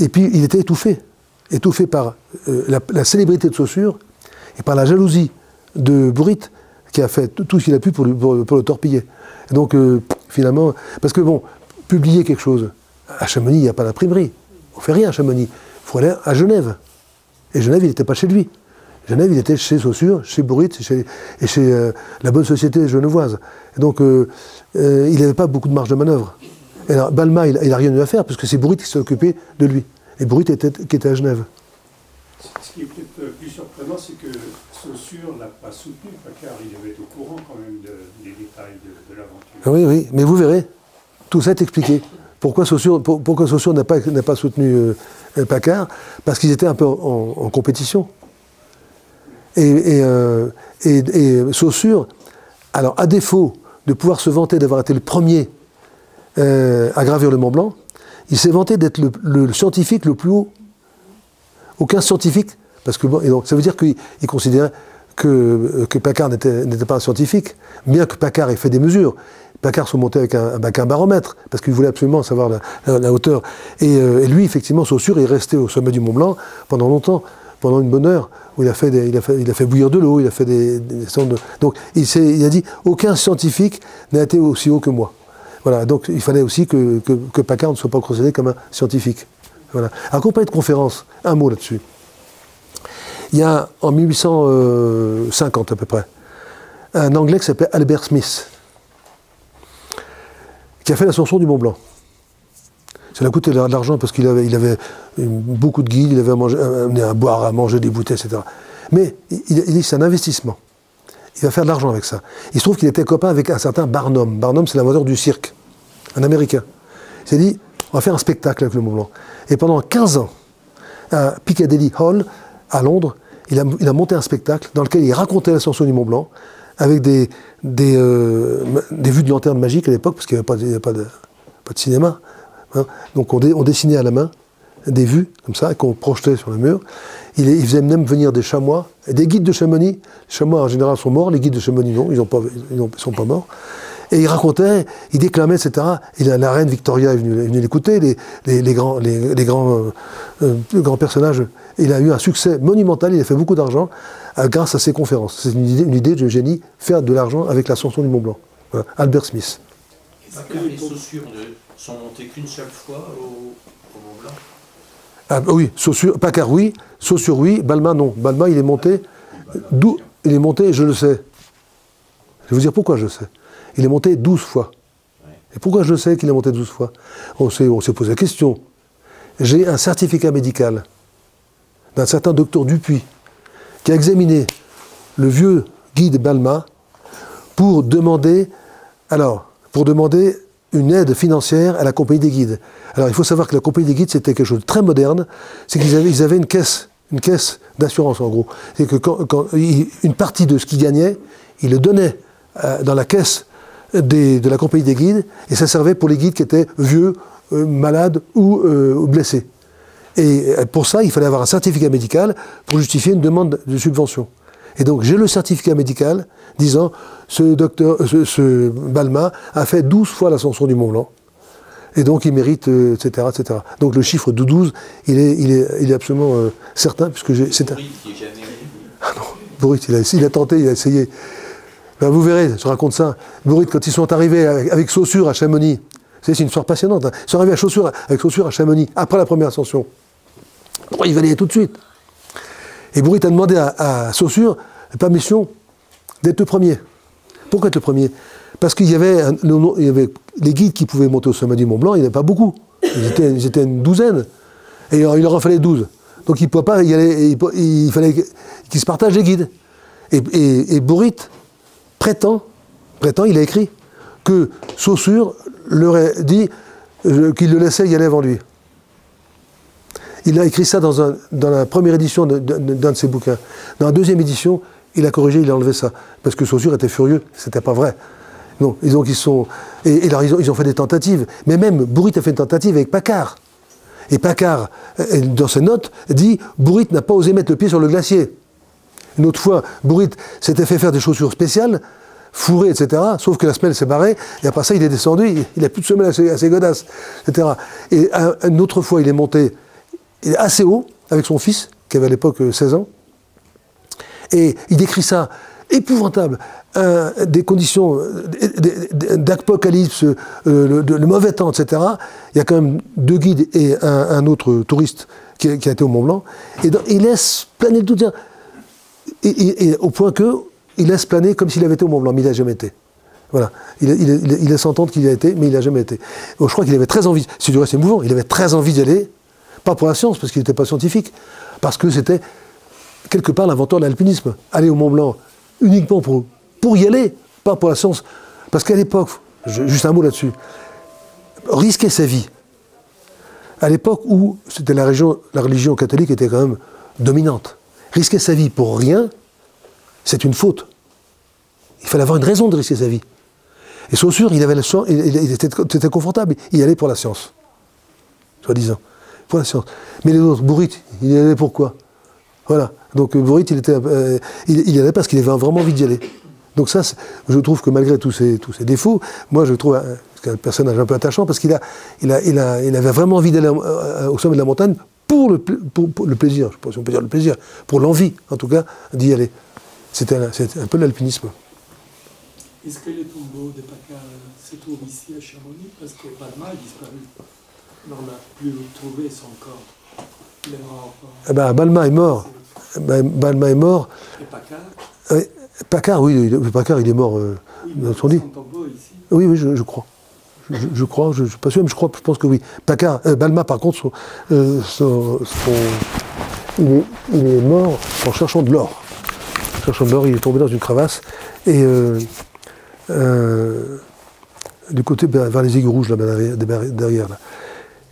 et puis il était étouffé par la célébrité de Saussure et par la jalousie de Bourrit, qui a fait tout ce qu'il a pu pour le torpiller. Et donc finalement, parce que bon, publier quelque chose à Chamonix, il n'y a pas d'imprimerie, on fait rien à Chamonix, il faut aller à Genève. Et Genève, il n'était pas chez lui. Genève, il était chez Saussure, chez Bourrit et chez la bonne société genevoise. Et donc, il n'avait pas beaucoup de marge de manœuvre. Et alors, Balma, il n'a rien eu à faire, parce que c'est Bourrit qui s'est occupé de lui. Et Bourrit qui était à Genève. Ce qui est peut-être plus surprenant, c'est que Saussure n'a pas soutenu Paccard. Il devait être au courant quand même des détails de l'aventure. Oui, oui, mais vous verrez, tout ça est expliqué. Pourquoi Saussure n'a pas soutenu Paccard? Parce qu'ils étaient un peu en compétition. Et Saussure, alors à défaut de pouvoir se vanter d'avoir été le premier à gravir le Mont Blanc, il s'est vanté d'être le scientifique le plus haut. Aucun scientifique, parce que bon, et donc, ça veut dire qu'il considérait que Paccard n'était pas un scientifique, bien que Paccard ait fait des mesures. Paccard se montait avec un baromètre, parce qu'il voulait absolument savoir la hauteur. Et lui, effectivement, Saussure est resté au sommet du Mont Blanc pendant longtemps, pendant une bonne heure, où il a fait bouillir de l'eau, il a fait des sondes de... Donc il a dit, aucun scientifique n'a été aussi haut que moi. Voilà, donc il fallait aussi que Paccard ne soit pas considéré comme un scientifique. Voilà. Alors, qu'on parle de conférence, un mot là-dessus. Il y a, en 1850 à peu près, un Anglais qui s'appelait Albert Smith, qui a fait l'ascension du Mont Blanc. Ça lui a coûté de l'argent parce qu'il avait beaucoup de guides, il avait amené à boire, à manger des bouteilles, etc. Mais il dit c'est un investissement. Il va faire de l'argent avec ça. Il se trouve qu'il était copain avec un certain Barnum. Barnum, c'est l'inventeur du cirque, un Américain. Il s'est dit, on va faire un spectacle avec le Mont Blanc. Et pendant 15 ans, à Piccadilly Hall, à Londres, il a monté un spectacle dans lequel il racontait l'ascension du Mont Blanc, avec des vues de lanterne magique à l'époque, parce qu'il n'y avait pas de cinéma. Hein. Donc on dessinait à la main des vues, comme ça, qu'on projetait sur le mur. Il faisait même venir des chamois, et des guides de Chamonix. Les chamois, en général, sont morts, les guides de Chamonix, non, ils ne sont pas morts. Et il racontait, il déclamait, etc. Et la reine Victoria est venue l'écouter, les grands personnages. Il a eu un succès monumental, il a fait beaucoup d'argent grâce à ses conférences. C'est une idée de génie, faire de l'argent avec l'ascension du Mont Blanc. Voilà. Albert Smith. Paccard et Saussure ne sont montés qu'une seule fois au Mont Blanc? Ah, oui, Paccard oui, Saussure oui, Balma non. Balma il est monté, je le sais. Je vais vous dire pourquoi je le sais. Il est monté 12 fois. Et pourquoi je sais qu'il est monté 12 fois? On s'est posé la question. J'ai un certificat médical d'un certain docteur Dupuis qui a examiné le vieux guide Balma pour demander une aide financière à la compagnie des guides. Alors il faut savoir que la compagnie des guides c'était quelque chose de très moderne, c'est qu'ils avaient une caisse d'assurance en gros. C'est que quand une partie de ce qu'ils gagnaient, ils le donnaient dans la caisse de la compagnie des guides, et ça servait pour les guides qui étaient vieux, malades ou blessés. Et pour ça, il fallait avoir un certificat médical pour justifier une demande de subvention. Et donc j'ai le certificat médical disant ce Balma a fait 12 fois l'ascension du Mont Blanc, et donc il mérite, etc., etc. Donc le chiffre de 12, il est absolument certain, puisque c'est un... Ah non, Bourrit, il a tenté, il a essayé. Ben vous verrez, je raconte ça. Bourrit, quand ils sont arrivés avec Saussure à Chamonix, c'est une histoire passionnante, hein. Ils sont arrivés avec Saussure à Chamonix, après la première ascension. Bon, il valait tout de suite. Et Bourrit a demandé à Saussure la permission d'être le premier. Pourquoi être le premier? Parce qu'il y avait les guides qui pouvaient monter au sommet du Mont Blanc, il n'y en avait pas beaucoup. Ils étaient une douzaine. Et il leur en fallait 12. Donc il ne pouvait pas y aller, il fallait qu'ils se partagent les guides. Et Bourrit prétend, il a écrit, que Saussure leur a dit qu'il le laissait y aller avant lui. Il a écrit ça dans la première édition d'un de ses bouquins. Dans la deuxième édition, il a corrigé, il a enlevé ça. Parce que Saussure était furieux, c'était pas vrai. Non, ils ont fait des tentatives. Mais même, Bourrit a fait une tentative avec Paccard. Et Paccard, dans ses notes, dit « Bourrit n'a pas osé mettre le pied sur le glacier ». Une autre fois, Bourrit s'était fait faire des chaussures spéciales, fourrées, etc. Sauf que la semelle s'est barrée, et après ça, il est descendu, il n'a plus de semelle assez godasses, etc. Et une autre fois, il est monté assez haut, avec son fils, qui avait à l'époque 16 ans, et il décrit ça, épouvantable, des conditions d'apocalypse, le mauvais temps, etc. Il y a quand même 2 guides et un autre touriste qui a été au Mont Blanc, et il laisse planer le doute, dire, Et au point qu'il laisse planer comme s'il avait été au Mont Blanc, mais il n'a jamais été. Voilà. Il laisse entendre qu'il y a été, mais il n'a jamais été. Donc, je crois qu'il avait très envie, c'est du reste émouvant, il avait très envie d'y aller, pas pour la science, parce qu'il n'était pas scientifique, parce que c'était quelque part l'inventeur de l'alpinisme. Aller au Mont Blanc uniquement pour y aller, pas pour la science. Parce qu'à l'époque, juste un mot là-dessus, risquer sa vie, à l'époque où c'était la religion catholique était quand même dominante, risquer sa vie pour rien, c'est une faute. Il fallait avoir une raison de risquer sa vie. Et Saussure, il avait le choix, il était confortable, il allait pour la science, soi-disant, pour la science. Mais les autres, Bourrit, il y allait pourquoi? Voilà. Donc Bourrit, il y allait parce qu'il avait vraiment envie d'y aller. Donc ça, je trouve que malgré tous ses défauts, moi je trouve un personnage un peu attachant parce qu'il avait vraiment envie d'aller au sommet de la montagne pour le plaisir, je ne sais pas si on peut dire le plaisir, pour l'envie en tout cas d'y aller. C'était un peu l'alpinisme. Est-ce que les tombeaux de Paccard se trouvent ici à Chamonix? Parce que Balma a disparu. On n'a plus trouvé son corps. Il est mort. Balma est mort. Balma est mort. Et Paccard? Paccard, oui, Paccard, il est mort dans son lit. Oui, je crois. Je crois, je ne suis pas sûr, mais je pense que oui. Paccard, Balma, par contre, il est mort en cherchant de l'or. En cherchant de l'or, il est tombé dans une crevasse. Et du côté, vers les aiguilles rouges, là, derrière. Là.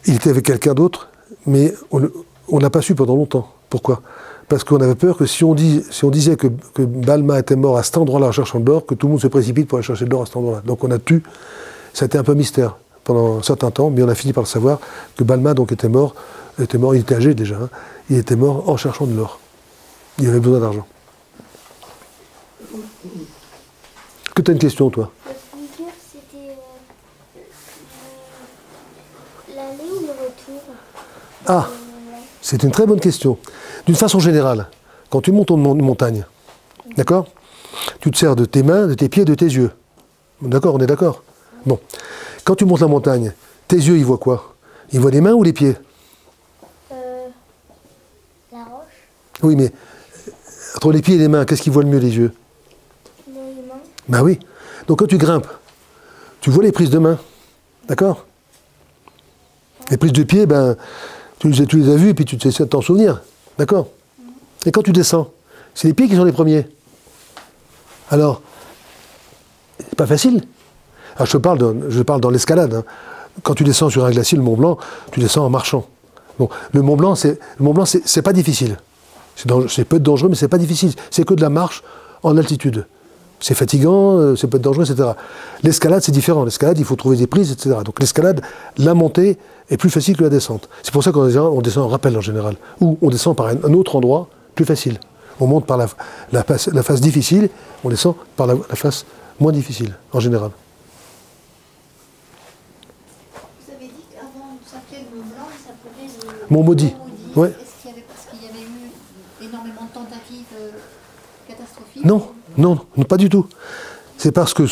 Il était avec quelqu'un d'autre, mais on ne l'a pas su pendant longtemps. Pourquoi? Parce qu'on avait peur que si on disait que Balma était mort à cet endroit-là en cherchant de l'or, que tout le monde se précipite pour aller chercher de l'or à cet endroit-là. Donc on a ça a été un peu mystère pendant un certain temps, mais on a fini par le savoir que Balma donc était mort, il était âgé déjà, hein, il était mort en cherchant de l'or. Il avait besoin d'argent. Est-ce que tu as une question, toi? C'était l'aller ou le retour? Ah, c'est une très bonne question. D'une façon générale, quand tu montes une montagne, d'accord? Tu te sers de tes mains, de tes pieds, de tes yeux. D'accord, on est d'accord? Bon. Quand tu montes la montagne, tes yeux, ils voient quoi? Ils voient les mains ou les pieds? La roche. Oui, mais entre les pieds et les mains, qu'est-ce qu'ils voient le mieux, les yeux? Les mains. Ben oui. Donc quand tu grimpes, tu vois les prises de main. D'accord? Les prises de pied, ben, tu les as vues et puis tu essaies de t'en souvenir. D'accord? Et quand tu descends, c'est les pieds qui sont les premiers. Alors, c'est pas facile. Alors je parle dans l'escalade. Hein. Quand tu descends sur un glacier, le Mont Blanc, tu descends en marchant. Bon, le Mont Blanc, c'est pas difficile. C'est peut être dangereux, mais c'est pas difficile. C'est que de la marche en altitude. C'est fatigant, c'est peut être dangereux, etc. L'escalade, c'est différent. L'escalade, il faut trouver des prises, etc. Donc l'escalade, la montée est plus facile que la descente. C'est pour ça qu'on descend en rappel en général. Ou on descend par un autre endroit plus facile. On monte par la face difficile, on descend par la face moins difficile, en général. Vous avez dit qu'avant de s'appeler le Mont Blanc, il s'appelait le Mont Maudit. Ouais. Est-ce qu'il y avait, parce qu'il y avait eu énormément de tentatives catastrophiques? Non, pas du tout. C'est parce que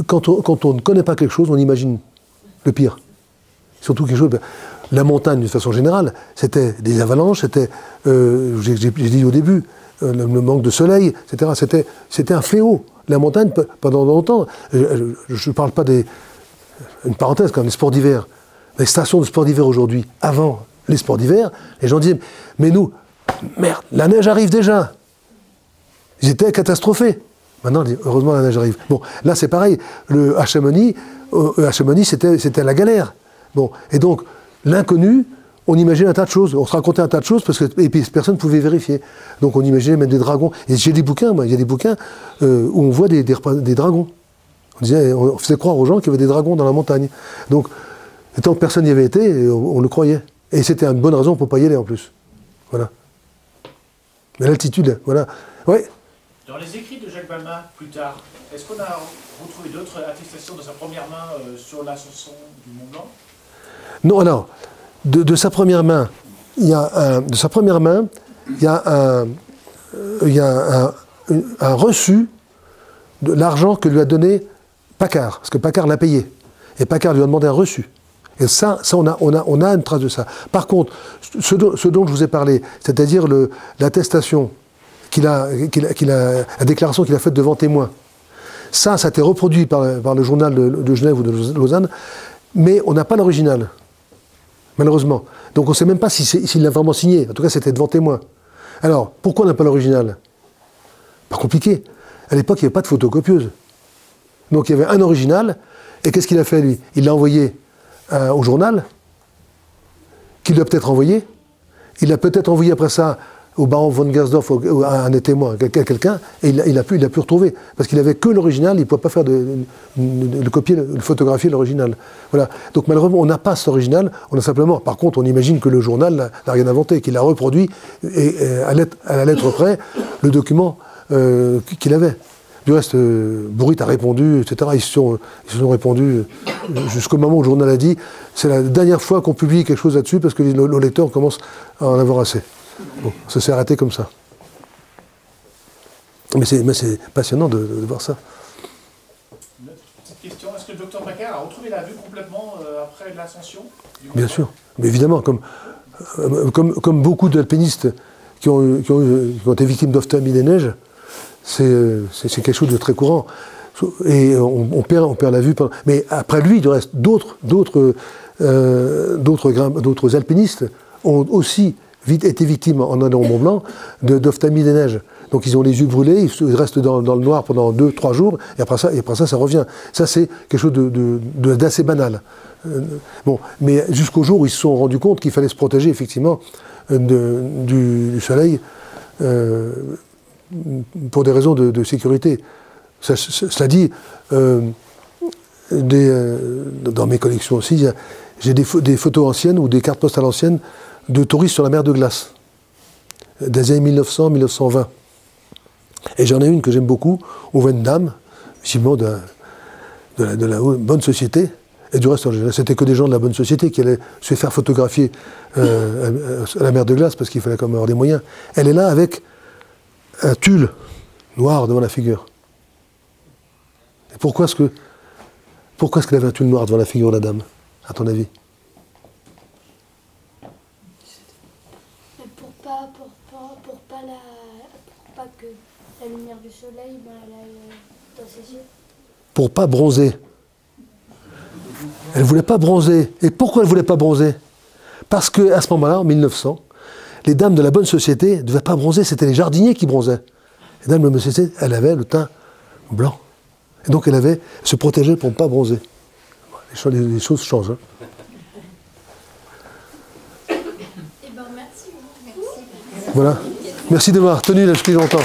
quand on ne connaît pas quelque chose, on imagine le pire. Surtout quelque chose. La montagne, de façon générale, c'était des avalanches, c'était, j'ai dit au début, le manque de soleil, etc. C'était un fléau. La montagne, pendant longtemps, je ne parle pas une parenthèse quand même, les sports d'hiver. Les stations de sports d'hiver aujourd'hui, avant les sports d'hiver, les gens disaient, mais nous, merde, la neige arrive déjà. Ils étaient catastrophés. Maintenant, heureusement, la neige arrive. Bon, là, c'est pareil. À Chamonix, c'était la galère. Bon, et donc, l'inconnu, on imaginait un tas de choses. On se racontait un tas de choses, et puis personne ne pouvait vérifier. Donc, on imaginait même des dragons. Et j'ai des bouquins, moi, il y a des bouquins où on voit des dragons. On faisait croire aux gens qu'il y avait des dragons dans la montagne. Donc, tant que personne n'y avait été, on le croyait. Et c'était une bonne raison pour ne pas y aller, en plus. Voilà. Mais l'altitude, voilà. Ouais. Dans les écrits de Jacques Balma, plus tard, est-ce qu'on a retrouvé d'autres attestations de sa première main sur l'ascension du Mont Blanc? Non, alors, de sa première main, il y a un reçu de l'argent que lui a donné Paccard, parce que Paccard l'a payé. Et Paccard lui a demandé un reçu. Et ça on a une trace de ça. Par contre, ce dont je vous ai parlé, c'est-à-dire l'attestation la déclaration qu'il a faite devant témoin, ça a été reproduit par le journal de Genève ou de Lausanne, mais on n'a pas l'original, malheureusement. Donc on ne sait même pas s'il l'a vraiment signé. En tout cas, c'était devant témoin. Alors, pourquoi on n'a pas l'original? Pas compliqué. À l'époque, il n'y avait pas de photocopieuse. Donc il y avait un original, et qu'est-ce qu'il a fait, lui? Il l'a envoyé au journal, qu'il l'a peut-être envoyé. Il l'a peut-être envoyé après ça au baron von Gersdorf, à un des témoins, à quelqu'un, et il a pu retrouver. Parce qu'il n'avait que l'original, il ne pouvait pas faire de copier, de photographier l'original. Voilà. Donc malheureusement, on n'a pas cet original, on a simplement, par contre, on imagine que le journal n'a rien inventé, qu'il a reproduit, et à la lettre près, le document qu'il avait. Du reste, Bourrit a répondu, etc. Ils se sont répondus jusqu'au moment où le journal a dit c'est la dernière fois qu'on publie quelque chose là-dessus parce que nos lecteurs commencent à en avoir assez. Bon, ça s'est arrêté comme ça. Mais c'est passionnant de voir ça. Petite question, est-ce que le docteur Paccard a retrouvé la vue complètement après l'ascension? Bien sûr, mais évidemment, comme beaucoup d'alpinistes qui ont été victimes d'ophtalmie des neiges, c'est quelque chose de très courant. Et on perd la vue. Mais après lui, du reste, d'autres alpinistes ont aussi été victimes en allant au Mont Blanc d'ophtalmie des neiges. Donc ils ont les yeux brûlés, ils restent dans le noir pendant 2-3 jours, et après ça revient. Ça, c'est quelque chose d'assez banal. Bon, mais jusqu'au jour où ils se sont rendus compte qu'il fallait se protéger, effectivement, du soleil, pour des raisons de sécurité. Cela dit, dans mes collections aussi, j'ai des photos anciennes ou des cartes postales anciennes de touristes sur la mer de glace, des années 1900-1920. Et j'en ai une que j'aime beaucoup, où on voit une dame, visiblement de la bonne société, et du reste, c'était que des gens de la bonne société qui allaient se faire photographier à la mer de glace, parce qu'il fallait quand même avoir des moyens. Elle est là avec un tulle noir devant la figure. Et pourquoi est-ce qu'elle avait un tulle noir devant la figure, la dame, à ton avis? Pour pas que la lumière du soleil aille dans ses yeux. Pour pas bronzer. Elle ne voulait pas bronzer. Et pourquoi elle ne voulait pas bronzer? Parce qu'à ce moment-là, en 1900, les dames de la bonne société ne devaient pas bronzer, c'était les jardiniers qui bronzaient. Les dames de la bonne société, elle avait le teint blanc. Et donc elle se protégeait pour ne pas bronzer. Les choses changent. Hein. Eh ben, merci. Voilà. Merci de m'avoir tenu là jusqu'à longtemps.